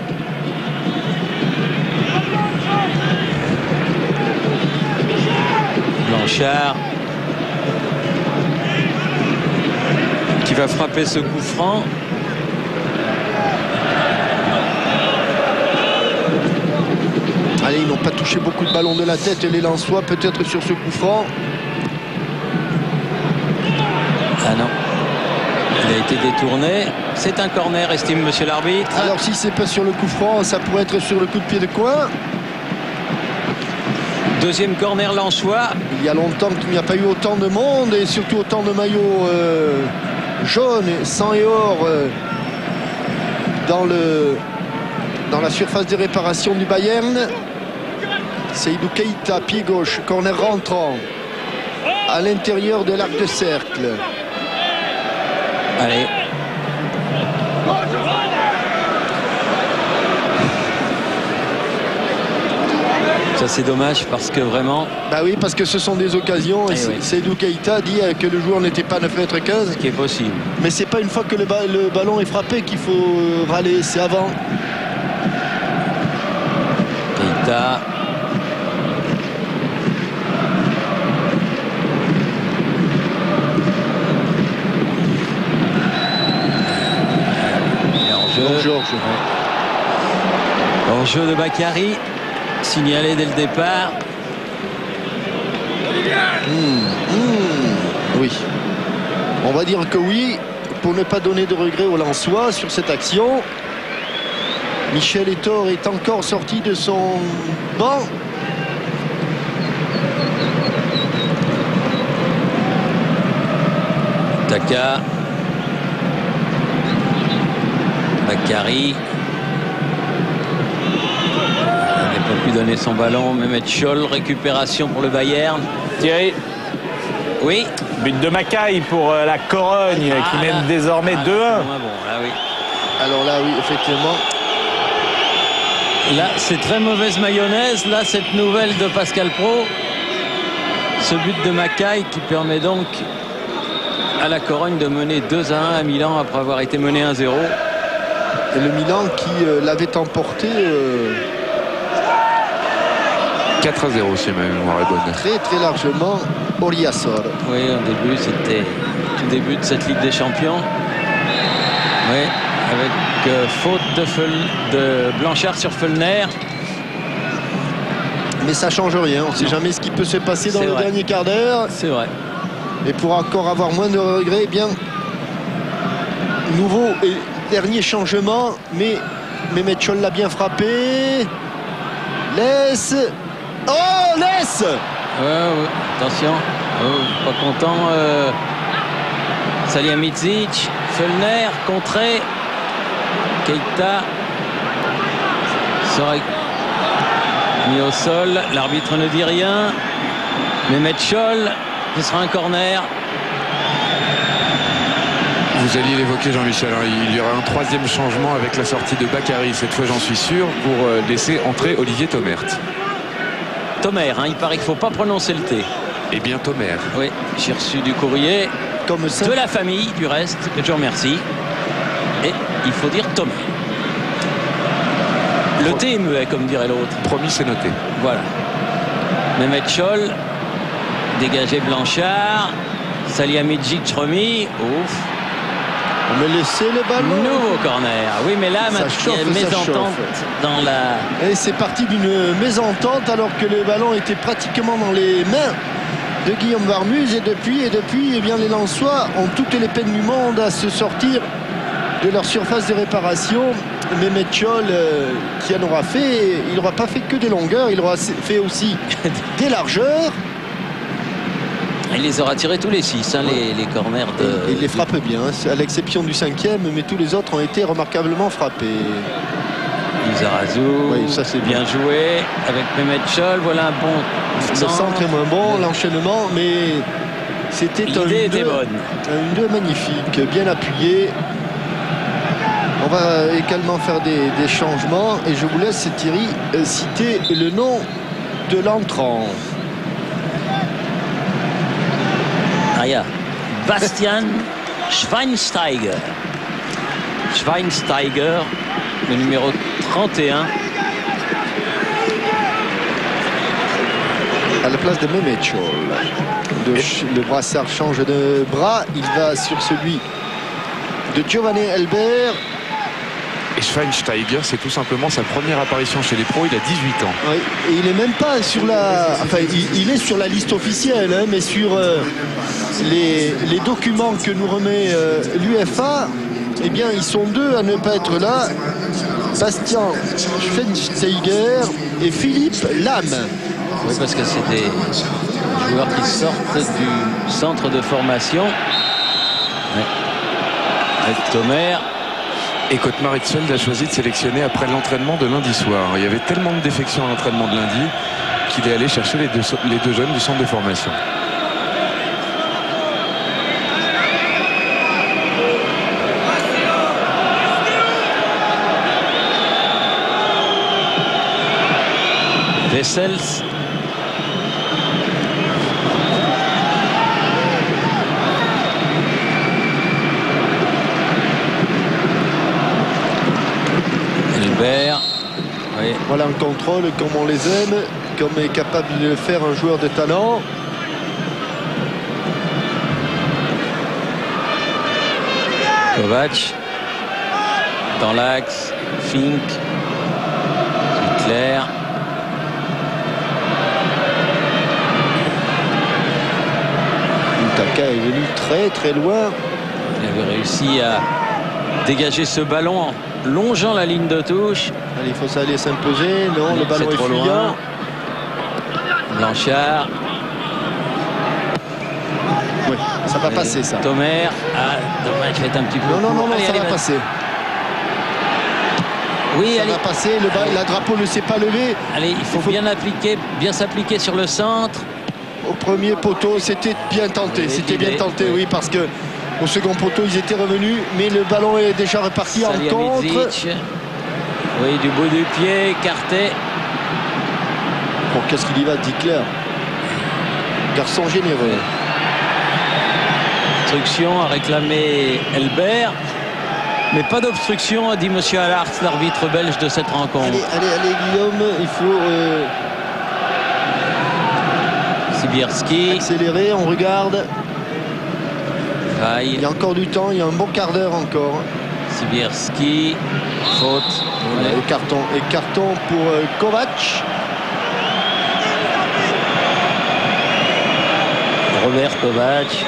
Blanchard. Qui va frapper ce coup franc. Allez, ils n'ont pas touché beaucoup de ballons de la tête, les Lensois, peut-être sur ce coup franc. Ah non. Il a été détourné. C'est un corner, estime monsieur l'arbitre. Alors si c'est pas sur le coup franc, ça pourrait être sur le coup de pied de coin. Deuxième corner lensois. Il y a longtemps qu'il n'y a pas eu autant de monde et surtout autant de maillots jaunes, sang et or dans la surface de réparation du Bayern. Seydou Keita, pied gauche, corner rentrant à l'intérieur de l'arc de cercle. Allez. Ça c'est dommage parce que vraiment... Bah oui, parce que ce sont des occasions et oui. Seydou Keita dit que le joueur n'était pas 9,15 m. Ce qui est possible. Mais c'est pas une fois que le ballon est frappé qu'il faut râler, c'est avant. Keita. En jeu de Bakary, signalé dès le départ. Oui. On va dire que oui, pour ne pas donner de regret aux Lensois sur cette action. Michel Etor est encore sorti de son banc. Taka. Bakary. Il n'a pas pu donner son ballon. Mehmet Scholl, récupération pour le Bayern. Thierry. Oui. But de Mackay pour la Corogne qui mène désormais 2-1. Bon, là, oui. Alors là, oui, effectivement. Là, c'est très mauvaise mayonnaise. Là, cette nouvelle de Pascal Pro. Ce but de Mackay qui permet donc à la Corogne de mener 2-1 à Milan après avoir été mené 1-0. Et le Milan qui l'avait emporté 4-0 si ma mémoire est bonne. très très largement au Riasor. Oui, au début, c'était tout début de cette Ligue des Champions. Oui, avec faute de Blanchard sur Feulner. Mais ça change rien, on ne sait jamais ce qui peut se passer dans le dernier quart d'heure. C'est vrai. Et pour encore avoir moins de regrets, eh bien, nouveau et dernier changement, mais Mehmet Scholl l'a bien frappé. Laisse. Oh, laisse. Ouais. Attention. Pas content. Salihamidzic. Feulner contré. Keita serait mis au sol. L'arbitre ne dit rien. Mehmet Scholl, ce sera un corner. Vous alliez l'évoquer, Jean-Michel. Il y aura un troisième changement avec la sortie de Bakary, cette fois j'en suis sûr, pour laisser entrer Olivier Tomert. Tomer, il paraît qu'il ne faut pas prononcer le T. Eh bien, Tomer. Oui, j'ai reçu du courrier comme ça. De la famille, du reste, que je remercie. Et il faut dire Tomer. Le T est muet, comme dirait l'autre. Promis, c'est noté. Voilà. Mehmet Scholl, dégagé Blanchard. Salihamidzic remis. Ouf. On va laisser le ballon. Nouveau corner. Oui, mais là, Ça il y a chauffe, une ça mésentente chauffe. dans la... Et c'est parti d'une mésentente alors que le ballon était pratiquement dans les mains de Guillaume Varmuz. Et depuis eh bien, les Lensois ont toutes les peines du monde à se sortir de leur surface de réparation. Mehmet Scholl qui en aura fait, il n'aura pas fait que des longueurs, il aura fait aussi des largeurs. Il les aura tirés tous les 6, hein, les corners de... Et il les frappe bien, à l'exception du 5e, mais tous les autres ont été remarquablement frappés. Lizarazu, Oui, ça c'est bien joué avec Mehmet Scholl. Voilà un bon Le centre est moins bon, l'enchaînement, mais c'était un L'idée était bonne. Un 1-2 magnifique, bien appuyé. On va également faire des changements et je vous laisse, Thierry, citer le nom de l'entrant. Ah, il y a Bastian Schweinsteiger. Schweinsteiger, le numéro 31. À la place de Mehmet Scholl. Le brassard change de bras, il va sur celui de Giovanni Elber. Et Schweinsteiger, c'est tout simplement sa première apparition chez les pros. Il a 18 ans. Oui, et il n'est même pas sur la... Enfin, il est sur la liste officielle, hein, mais sur les documents que nous remet l'UEFA, eh bien, ils sont deux à ne pas être là. Bastian Schweinsteiger et Philippe Lam. Oui, parce que c'est des joueurs qui sortent du centre de formation. Ouais. Avec Tomer. Et Kotmar Hitzfeld a choisi de sélectionner après l'entraînement de lundi soir. Il y avait tellement de défections à l'entraînement de lundi qu'il est allé chercher les deux jeunes du centre de formation. Wessels. Elber. Oui. Voilà un contrôle comme on les aime, comme est capable de le faire un joueur de talent. Kovac. Dans l'axe. Fink. Hitler. Utaka est venu très très loin. Il avait réussi à dégager ce ballon en longeant la ligne de touche. Allez, il faut aller s'imposer. Non, le ballon est trop fuyant. loin. Blanchard. Oui, ça va passer ça. Tomer. Ah, dommage, il va être un petit peu. Non, non, non, non, Allez, ça allez, va vas-y. passer. Oui, Ça allez. va passer. La drapeau ne s'est pas levé. Allez, il faut bien s'appliquer sur le centre. Au premier poteau, c'était bien tenté. Oui, C'était bien l'idée, tenté, oui. oui, parce que au second poteau, ils étaient revenus, mais le ballon est déjà reparti en contre. Salihamidzic. Oui, du bout du pied, écarté. Bon, qu'est-ce qu'il y va, Dickler? Garçon généreux. Obstruction a réclamé Elber. Mais pas d'obstruction, a dit M. Allard, l'arbitre belge de cette rencontre. Allez, Guillaume, il faut Sibierski. accélérer, on regarde. Vaille. Il y a encore du temps, il y a un bon quart d'heure encore. Sibierski. Faute. Ouais. Et carton pour Kovac. Robert Kovac.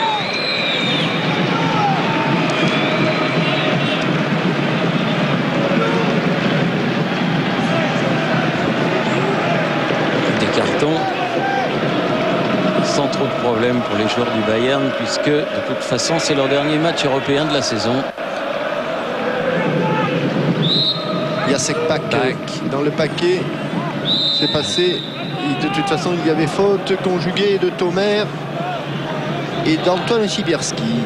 Des cartons sans trop de problèmes pour les joueurs du Bayern, puisque de toute façon c'est leur dernier match européen de la saison. Jacek Pak dans le paquet. C'est passé. De toute façon, il y avait faute conjuguée de Tomer et d'Antoine Sibierski.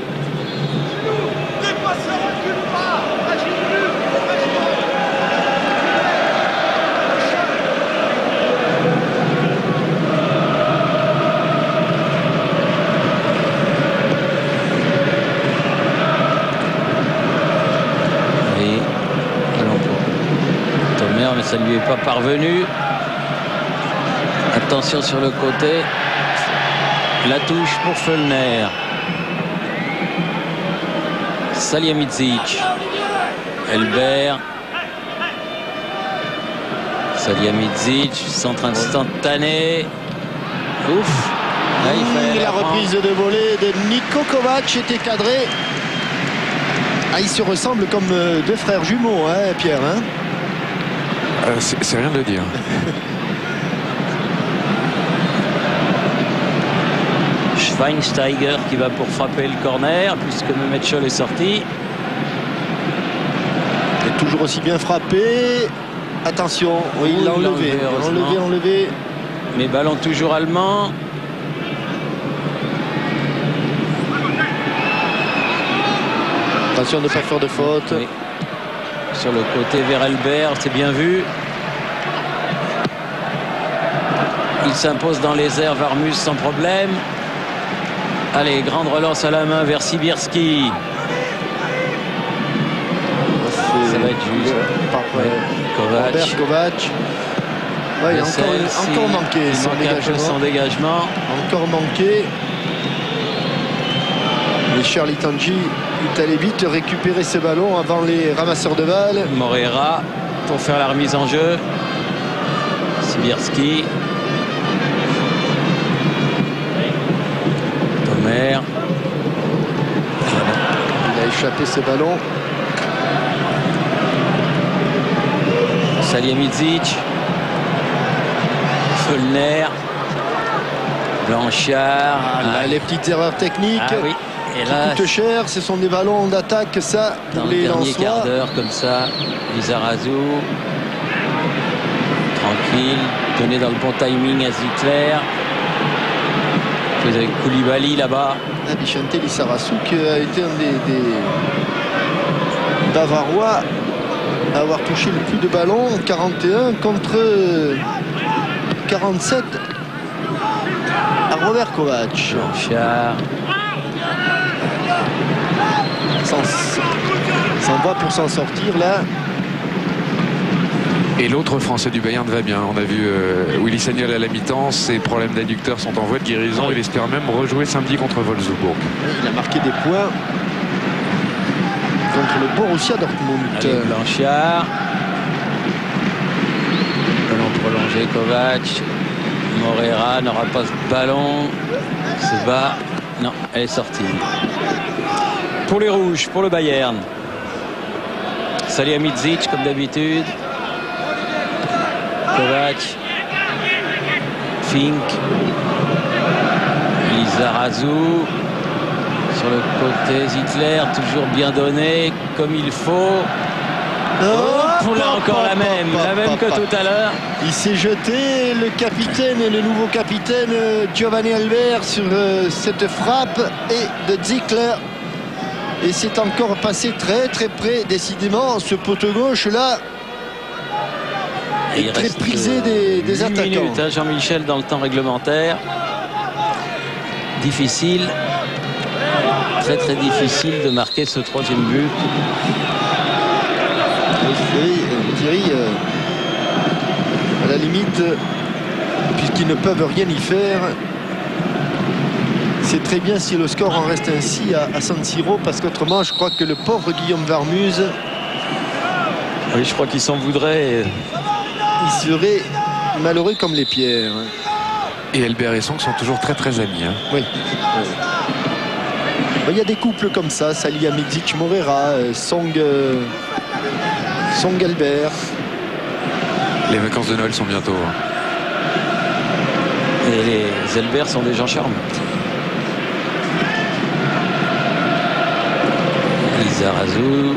Oui, allons pour Tomer, mais ça ne lui est pas parvenu. Attention sur le côté. La touche pour Föllner. Salihamidzic. Elbert. Salihamidzic, centre instantané. Ouf. Là, il fallait la reprise de volée de Niko Kovac était cadrée. Ah, ils se ressemblent comme deux frères jumeaux, hein, Pierre. Hein, c'est rien de le dire. Schweinsteiger qui va pour frapper le corner puisque Mehmet Scholl est sorti. Et toujours aussi bien frappé. Attention, oui, il l'a enlevé. Enlevé. Mais ballon toujours allemand. Attention de ne pas faire de faute. Oui. Sur le côté vers Elbert, c'est bien vu. Il s'impose dans les airs, Varmus sans problème. Allez, grande relance à la main vers Sibierski. Ça va être juste. Kovac. Ouais, encore manqué son dégagement. Encore manqué. Mais Charlie Tanguy est allé vite récupérer ce ballon avant les ramasseurs de balles. Moreira pour faire la remise en jeu. Sibierski. Tomer. Il a échappé ce ballon. Salihamidzic. Feulner. Blanchard. Les petites erreurs techniques. Ah oui. Et là, coûte cher, ce sont des ballons d'attaque, ça, dans pour le les dernier Lensois. quart d'heure, comme ça, Lizarazu, tranquille, donné dans le bon timing à Ziegler. Vous avez Koulibaly là-bas. Bichente Lizarazu qui a été un des Bavarois à avoir touché le plus de ballons, 41 contre 47 à Robert Kovac. Blanchard. S'en va pour s'en sortir là. Et l'autre Français du Bayern va bien. On a vu Willy Sagnol à la mi-temps. Ses problèmes d'adducteurs sont en voie de guérison. Il espère même rejouer samedi contre Wolfsburg. Il a marqué des points contre le Borussia Dortmund. Allez, Blanchard. Ballon prolongé, Kovac. Moreira n'aura pas ce ballon. Se bat. Non, elle est sortie. Pour les rouges, pour le Bayern. Salihamidzic comme d'habitude. Kovac. Fink. Lizarazu. Sur le côté, Ziegler, toujours bien donné, comme il faut. Là encore la même que tout à l'heure. Il s'est jeté, le capitaine, le nouveau capitaine Giovanni Elbert sur cette frappe et de Ziegler. Et c'est encore passé très très près, décidément, ce poteau gauche là est très prisé des attaquants. 8 minutes, hein, Jean-Michel, dans le temps réglementaire. Difficile, très très difficile de marquer ce troisième but. Thierry, à la limite, puisqu'ils ne peuvent rien y faire, c'est très bien si le score en reste ainsi à San Siro, parce qu'autrement, je crois que le pauvre Guillaume Varmuz, oui, je crois qu'il s'en voudrait. Il serait malheureux comme les pierres. Et Elbert et Song sont toujours très très amis. Hein. Oui. Il y a des couples comme ça, Salihamidzic, Moreira, Song Elbert. Les vacances de Noël sont bientôt. Hein. Et les Elbert sont des gens charmants. Lizarazu,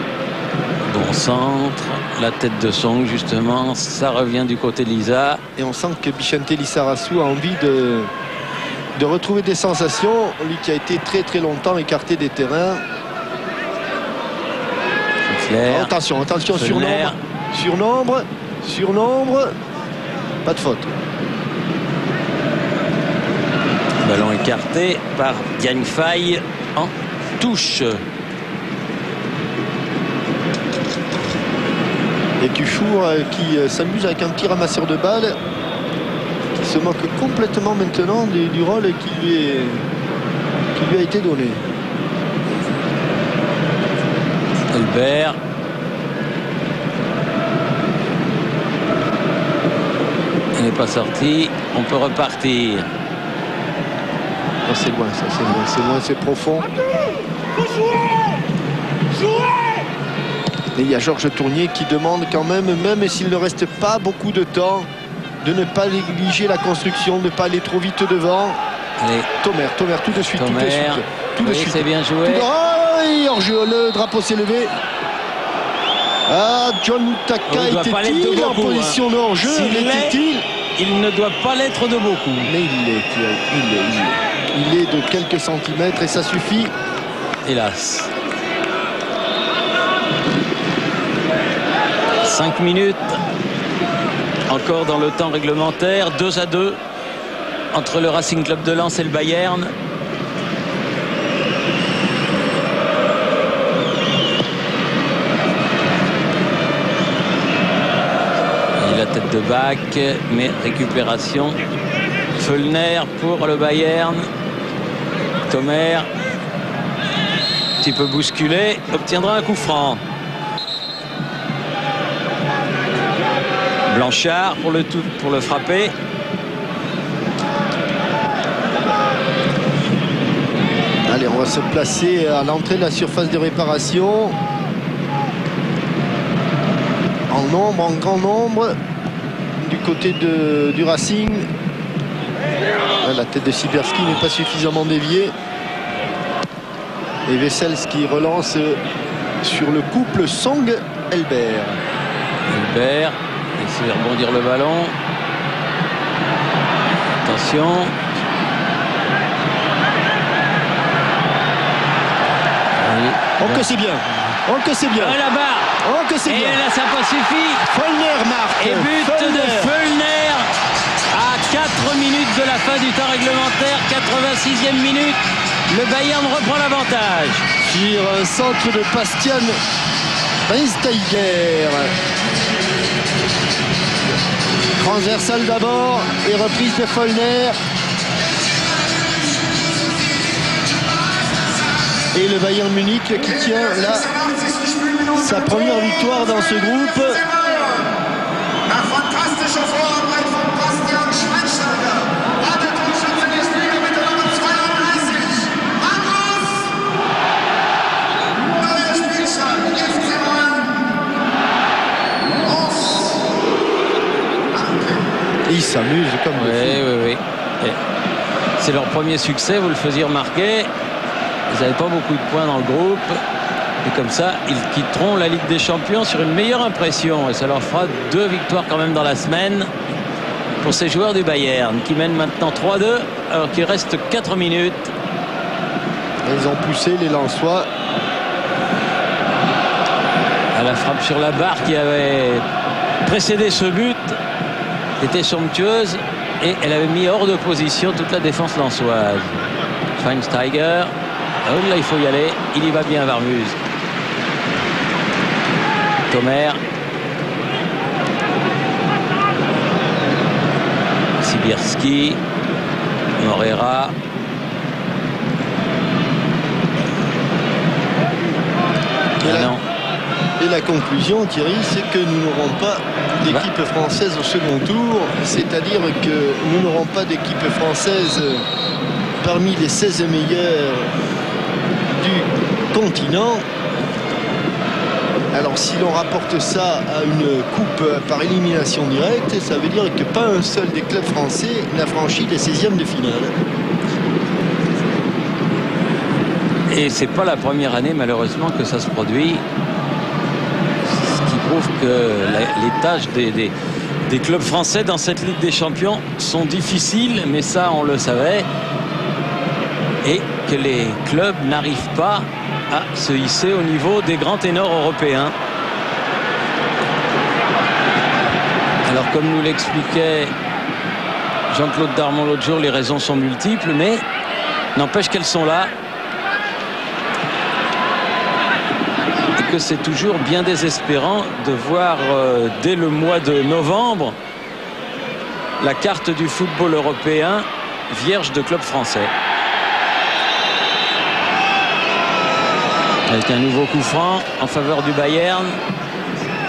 bon centre, la tête de Song justement, ça revient du côté de Lisa. Et on sent que Bichente Lizarazu a envie de retrouver des sensations, lui qui a été très très longtemps écarté des terrains. Claire. Attention, surnombre, pas de faute. Ballon écarté par Diagne Faye en touche. Et Dufour qui s'amuse avec un petit ramasseur de balles, qui se moque complètement maintenant du rôle qui lui a été donné. Elbert. Il n'est pas sorti. On peut repartir. Oh, c'est loin, ça, c'est loin, c'est loin, c'est profond. Et il y a Georges Tournier qui demande quand même s'il ne reste pas beaucoup de temps, de ne pas négliger la construction, de ne pas aller trop vite devant. Allez. Tomer, tout de suite, Tomer. tout de Oui, suite. c'est bien joué. Oh, hors-jeu, le drapeau s'est levé. Ah, John Moutaka Il doit pas l'être de était-il en beaucoup, position de hors-jeu? S'il L'était-il? Il ne doit pas l'être de beaucoup. Mais il est de quelques centimètres et ça suffit. Hélas. 5 minutes. Encore dans le temps réglementaire. 2-2 entre le Racing Club de Lens et le Bayern. Et la tête de Bach, mais récupération. Föllner pour le Bayern. Tomer, un petit peu bousculé, obtiendra un coup franc. Blanchard pour le frapper. Allez, on va se placer à l'entrée de la surface de réparation. En grand nombre, du côté du Racing. La tête de Sibierski n'est pas suffisamment déviée. Et Wessels qui relance sur le couple Song-Elbert. Elbert essaie de rebondir le ballon. Attention. Oui. Oh que c'est bien. Oh que c'est bien. La barre. Oh que c'est Et bien. là ça n'a pas suffi. Föllner marque. Et but de Föllner à 4 minutes de la fin du temps réglementaire. 86e minute. Le Bayern reprend l'avantage. Sur un centre de Bastian Schweinsteiger. Transversal d'abord et reprise de Föllner. Et le Bayern Munich qui tient là sa première victoire dans ce groupe. Et ils s'amusent comme des fous. Oui. C'est leur premier succès, vous le faisiez remarquer. Ils n'avaient pas beaucoup de points dans le groupe. Et comme ça, ils quitteront la Ligue des Champions sur une meilleure impression. Et ça leur fera 2 victoires quand même dans la semaine pour ces joueurs du Bayern qui mènent maintenant 3-2 alors qu'il reste 4 minutes. Ils ont poussé les Lensois. À la frappe sur la barre qui avait précédé ce but était somptueuse et elle avait mis hors de position toute la défense lensoise. Schweinsteiger. Oh là, il faut y aller. Il y va bien, Warmuz. Tomer. Sibierski. Morera. Et la conclusion, Thierry, c'est que nous n'aurons pas d'équipe française au second tour. C'est-à-dire que nous n'aurons pas d'équipe française parmi les 16 meilleurs du continent. Alors si l'on rapporte ça à une coupe par élimination directe, ça veut dire que pas un seul des clubs français n'a franchi les 16e de finale. Et c'est pas la première année malheureusement que ça se produit. Ce qui prouve que les tâches des clubs français dans cette Ligue des Champions sont difficiles, mais ça on le savait. Et que les clubs n'arrivent pas à se hisser au niveau des grands ténors européens. Alors comme nous l'expliquait Jean-Claude Darmon l'autre jour, les raisons sont multiples, mais n'empêche qu'elles sont là. Et que c'est toujours bien désespérant de voir dès le mois de novembre la carte du football européen vierge de clubs français. Avec un nouveau coup franc en faveur du Bayern.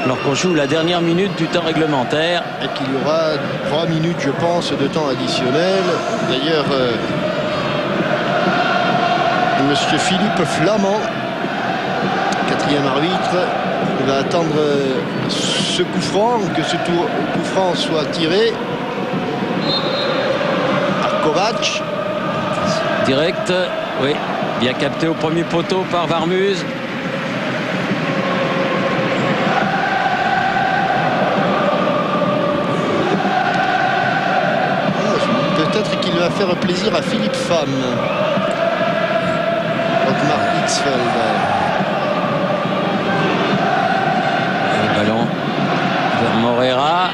Alors qu'on joue la dernière minute du temps réglementaire. Et qu'il y aura 3 minutes, je pense, de temps additionnel. D'ailleurs, monsieur Philippe Flamand, 4e arbitre, va attendre ce coup franc, que ce coup franc soit tiré par Kovac. Direct, oui, bien capté au premier poteau par Varmuz. Peut-être qu'il va faire plaisir à Philippe Pham. Otmar Hitzfeld. Le ballon vers Moreira,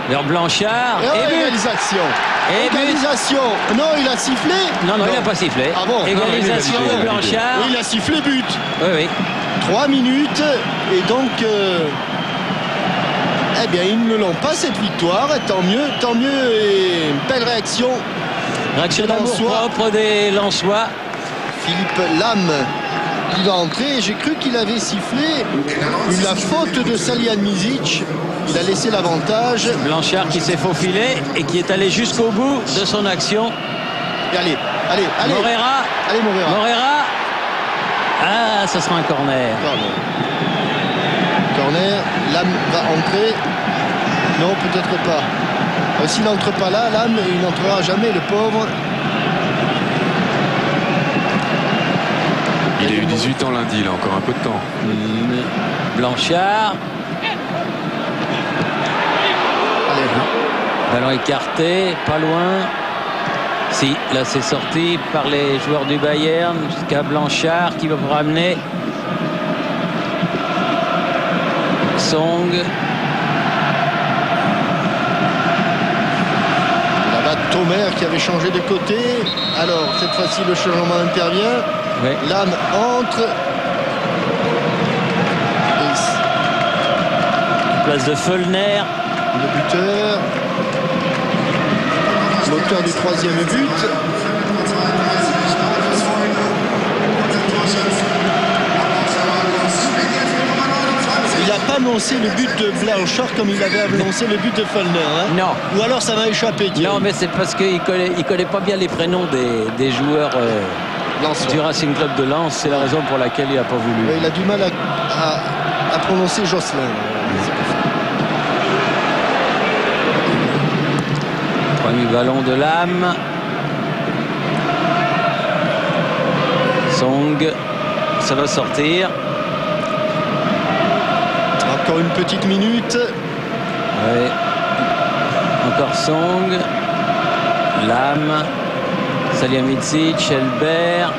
vers Blanchard. Et but. égalisation. Et but. Égalisation. Non, il a sifflé. Non, il n'a pas sifflé. Ah bon? Égalisation Non, de Blanchard. Et il a sifflé but. Oui. 3 minutes. Et donc, eh bien, ils ne l'ont pas cette victoire. Tant mieux, tant mieux. Et belle réaction. Réaction d'amour propre des Lensois. Philippe Lam, il va entrer. J'ai cru qu'il avait sifflé la faute de Salihamidzic. Il a laissé l'avantage. Blanchard qui s'est faufilé et qui est allé jusqu'au bout de son action. Et allez. Moreira. Allez, Moreira. Ah, ça sera un corner. Corner. Lam va entrer. Non, peut-être pas. S'il n'entre pas là, Lam, il n'entrera jamais, le pauvre. Il a eu 18 ans lundi, il a encore un peu de temps. Blanchard. Allez. Ballon écarté, pas loin. Si, là c'est sorti par les joueurs du Bayern jusqu'à Blanchard qui va vous ramener. Song. Là-bas, Thomer qui avait changé de côté. Alors, cette fois-ci, le changement intervient. Oui. Lam entre. Place de Feulner. Le buteur. L'auteur du 3e but. Il n'a pas annoncé le but de Blanchard comme il avait annoncé le but de Feulner. Hein. Non. Ou alors ça m'a échappé. Non, mais c'est parce qu'il ne connaît pas bien les prénoms des joueurs du Racing Club de Lens. C'est la raison pour laquelle il n'a pas voulu. Il a du mal à prononcer Jocelyn. Premier ballon de Lam. Song. Ça va sortir. Encore une petite minute. Ouais. Encore Song. Lam. Salihamidzic, Elbert.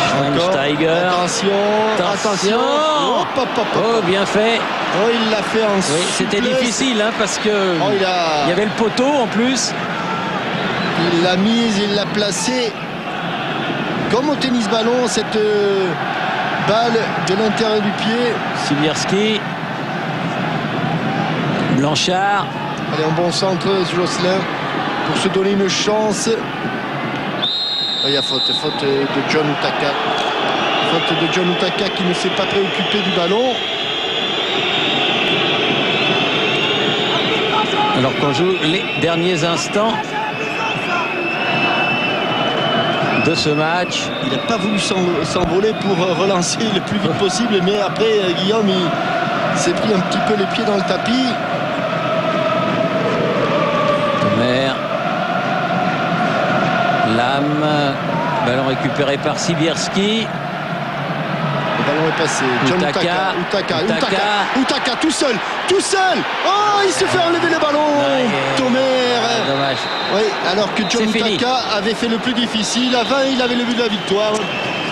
Schweinsteiger. Attention. Oh, bien fait. Oh, il l'a fait en Oui, c'était difficile hein, parce que il y avait le poteau en plus. Il l'a mise, il l'a placée. Comme au tennis ballon, cette balle de l'intérieur du pied. Sibierski. Blanchard. Allez, en bon centre, Jocelyn, pour se donner une chance. Il y a faute de John Utaka. Faute de John Utaka qui ne s'est pas préoccupé du ballon. Alors qu'on joue les derniers instants de ce match. Il n'a pas voulu s'envoler pour relancer le plus vite possible, mais après Guillaume il s'est pris un petit peu les pieds dans le tapis. Thomer. Lam. Ballon récupéré par Sibierski. Le ballon est passé. John Utaka tout seul. Oh, il se fait enlever le ballon. Thomer. Dommage. Oui, alors que John Utaka avait fait le plus difficile. À 20, il avait le but de la victoire.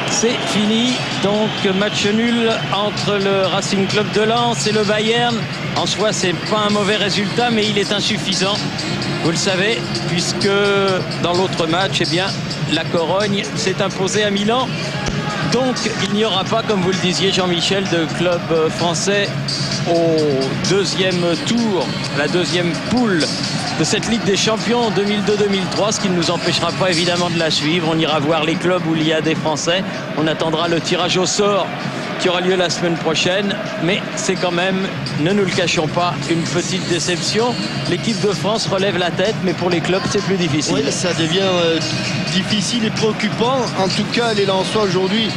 C'est fini. Donc match nul entre le Racing Club de Lens et le Bayern. En soi, c'est pas un mauvais résultat, mais il est insuffisant. Vous le savez, puisque dans l'autre match, eh bien, la Corogne s'est imposée à Milan. Donc il n'y aura pas, comme vous le disiez Jean-Michel, de club français au deuxième tour, la deuxième poule de cette Ligue des Champions 2002-2003, ce qui ne nous empêchera pas évidemment de la suivre. On ira voir les clubs où il y a des Français. On attendra le tirage au sort qui aura lieu la semaine prochaine, mais c'est quand même, ne nous le cachons pas, une petite déception. L'équipe de France relève la tête, mais pour les clubs c'est plus difficile. Oui, ça devient difficile et préoccupant. En tout cas, les Lensois aujourd'hui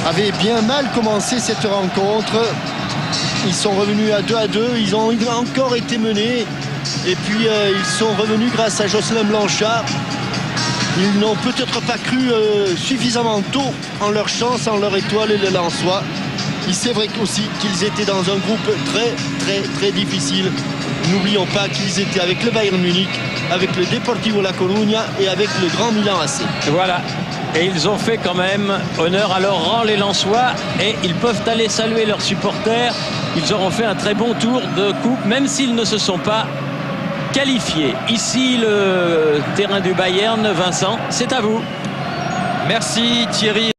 avaient bien mal commencé cette rencontre. Ils sont revenus à 2-2, ils ont encore été menés, et puis ils sont revenus grâce à Jocelyn Blanchard. Ils n'ont peut-être pas cru suffisamment tôt en leur chance, en leur étoile, et les Lensois. C'est vrai aussi qu'ils étaient dans un groupe très difficile. N'oublions pas qu'ils étaient avec le Bayern Munich, avec le Deportivo La Coruña et avec le Grand Milan AC. Voilà. Et ils ont fait quand même honneur à leur rang, les Lensois, et ils peuvent aller saluer leurs supporters. Ils auront fait un très bon tour de coupe, même s'ils ne se sont pas qualifiés. Ici, le terrain du Bayern. Vincent, c'est à vous. Merci Thierry.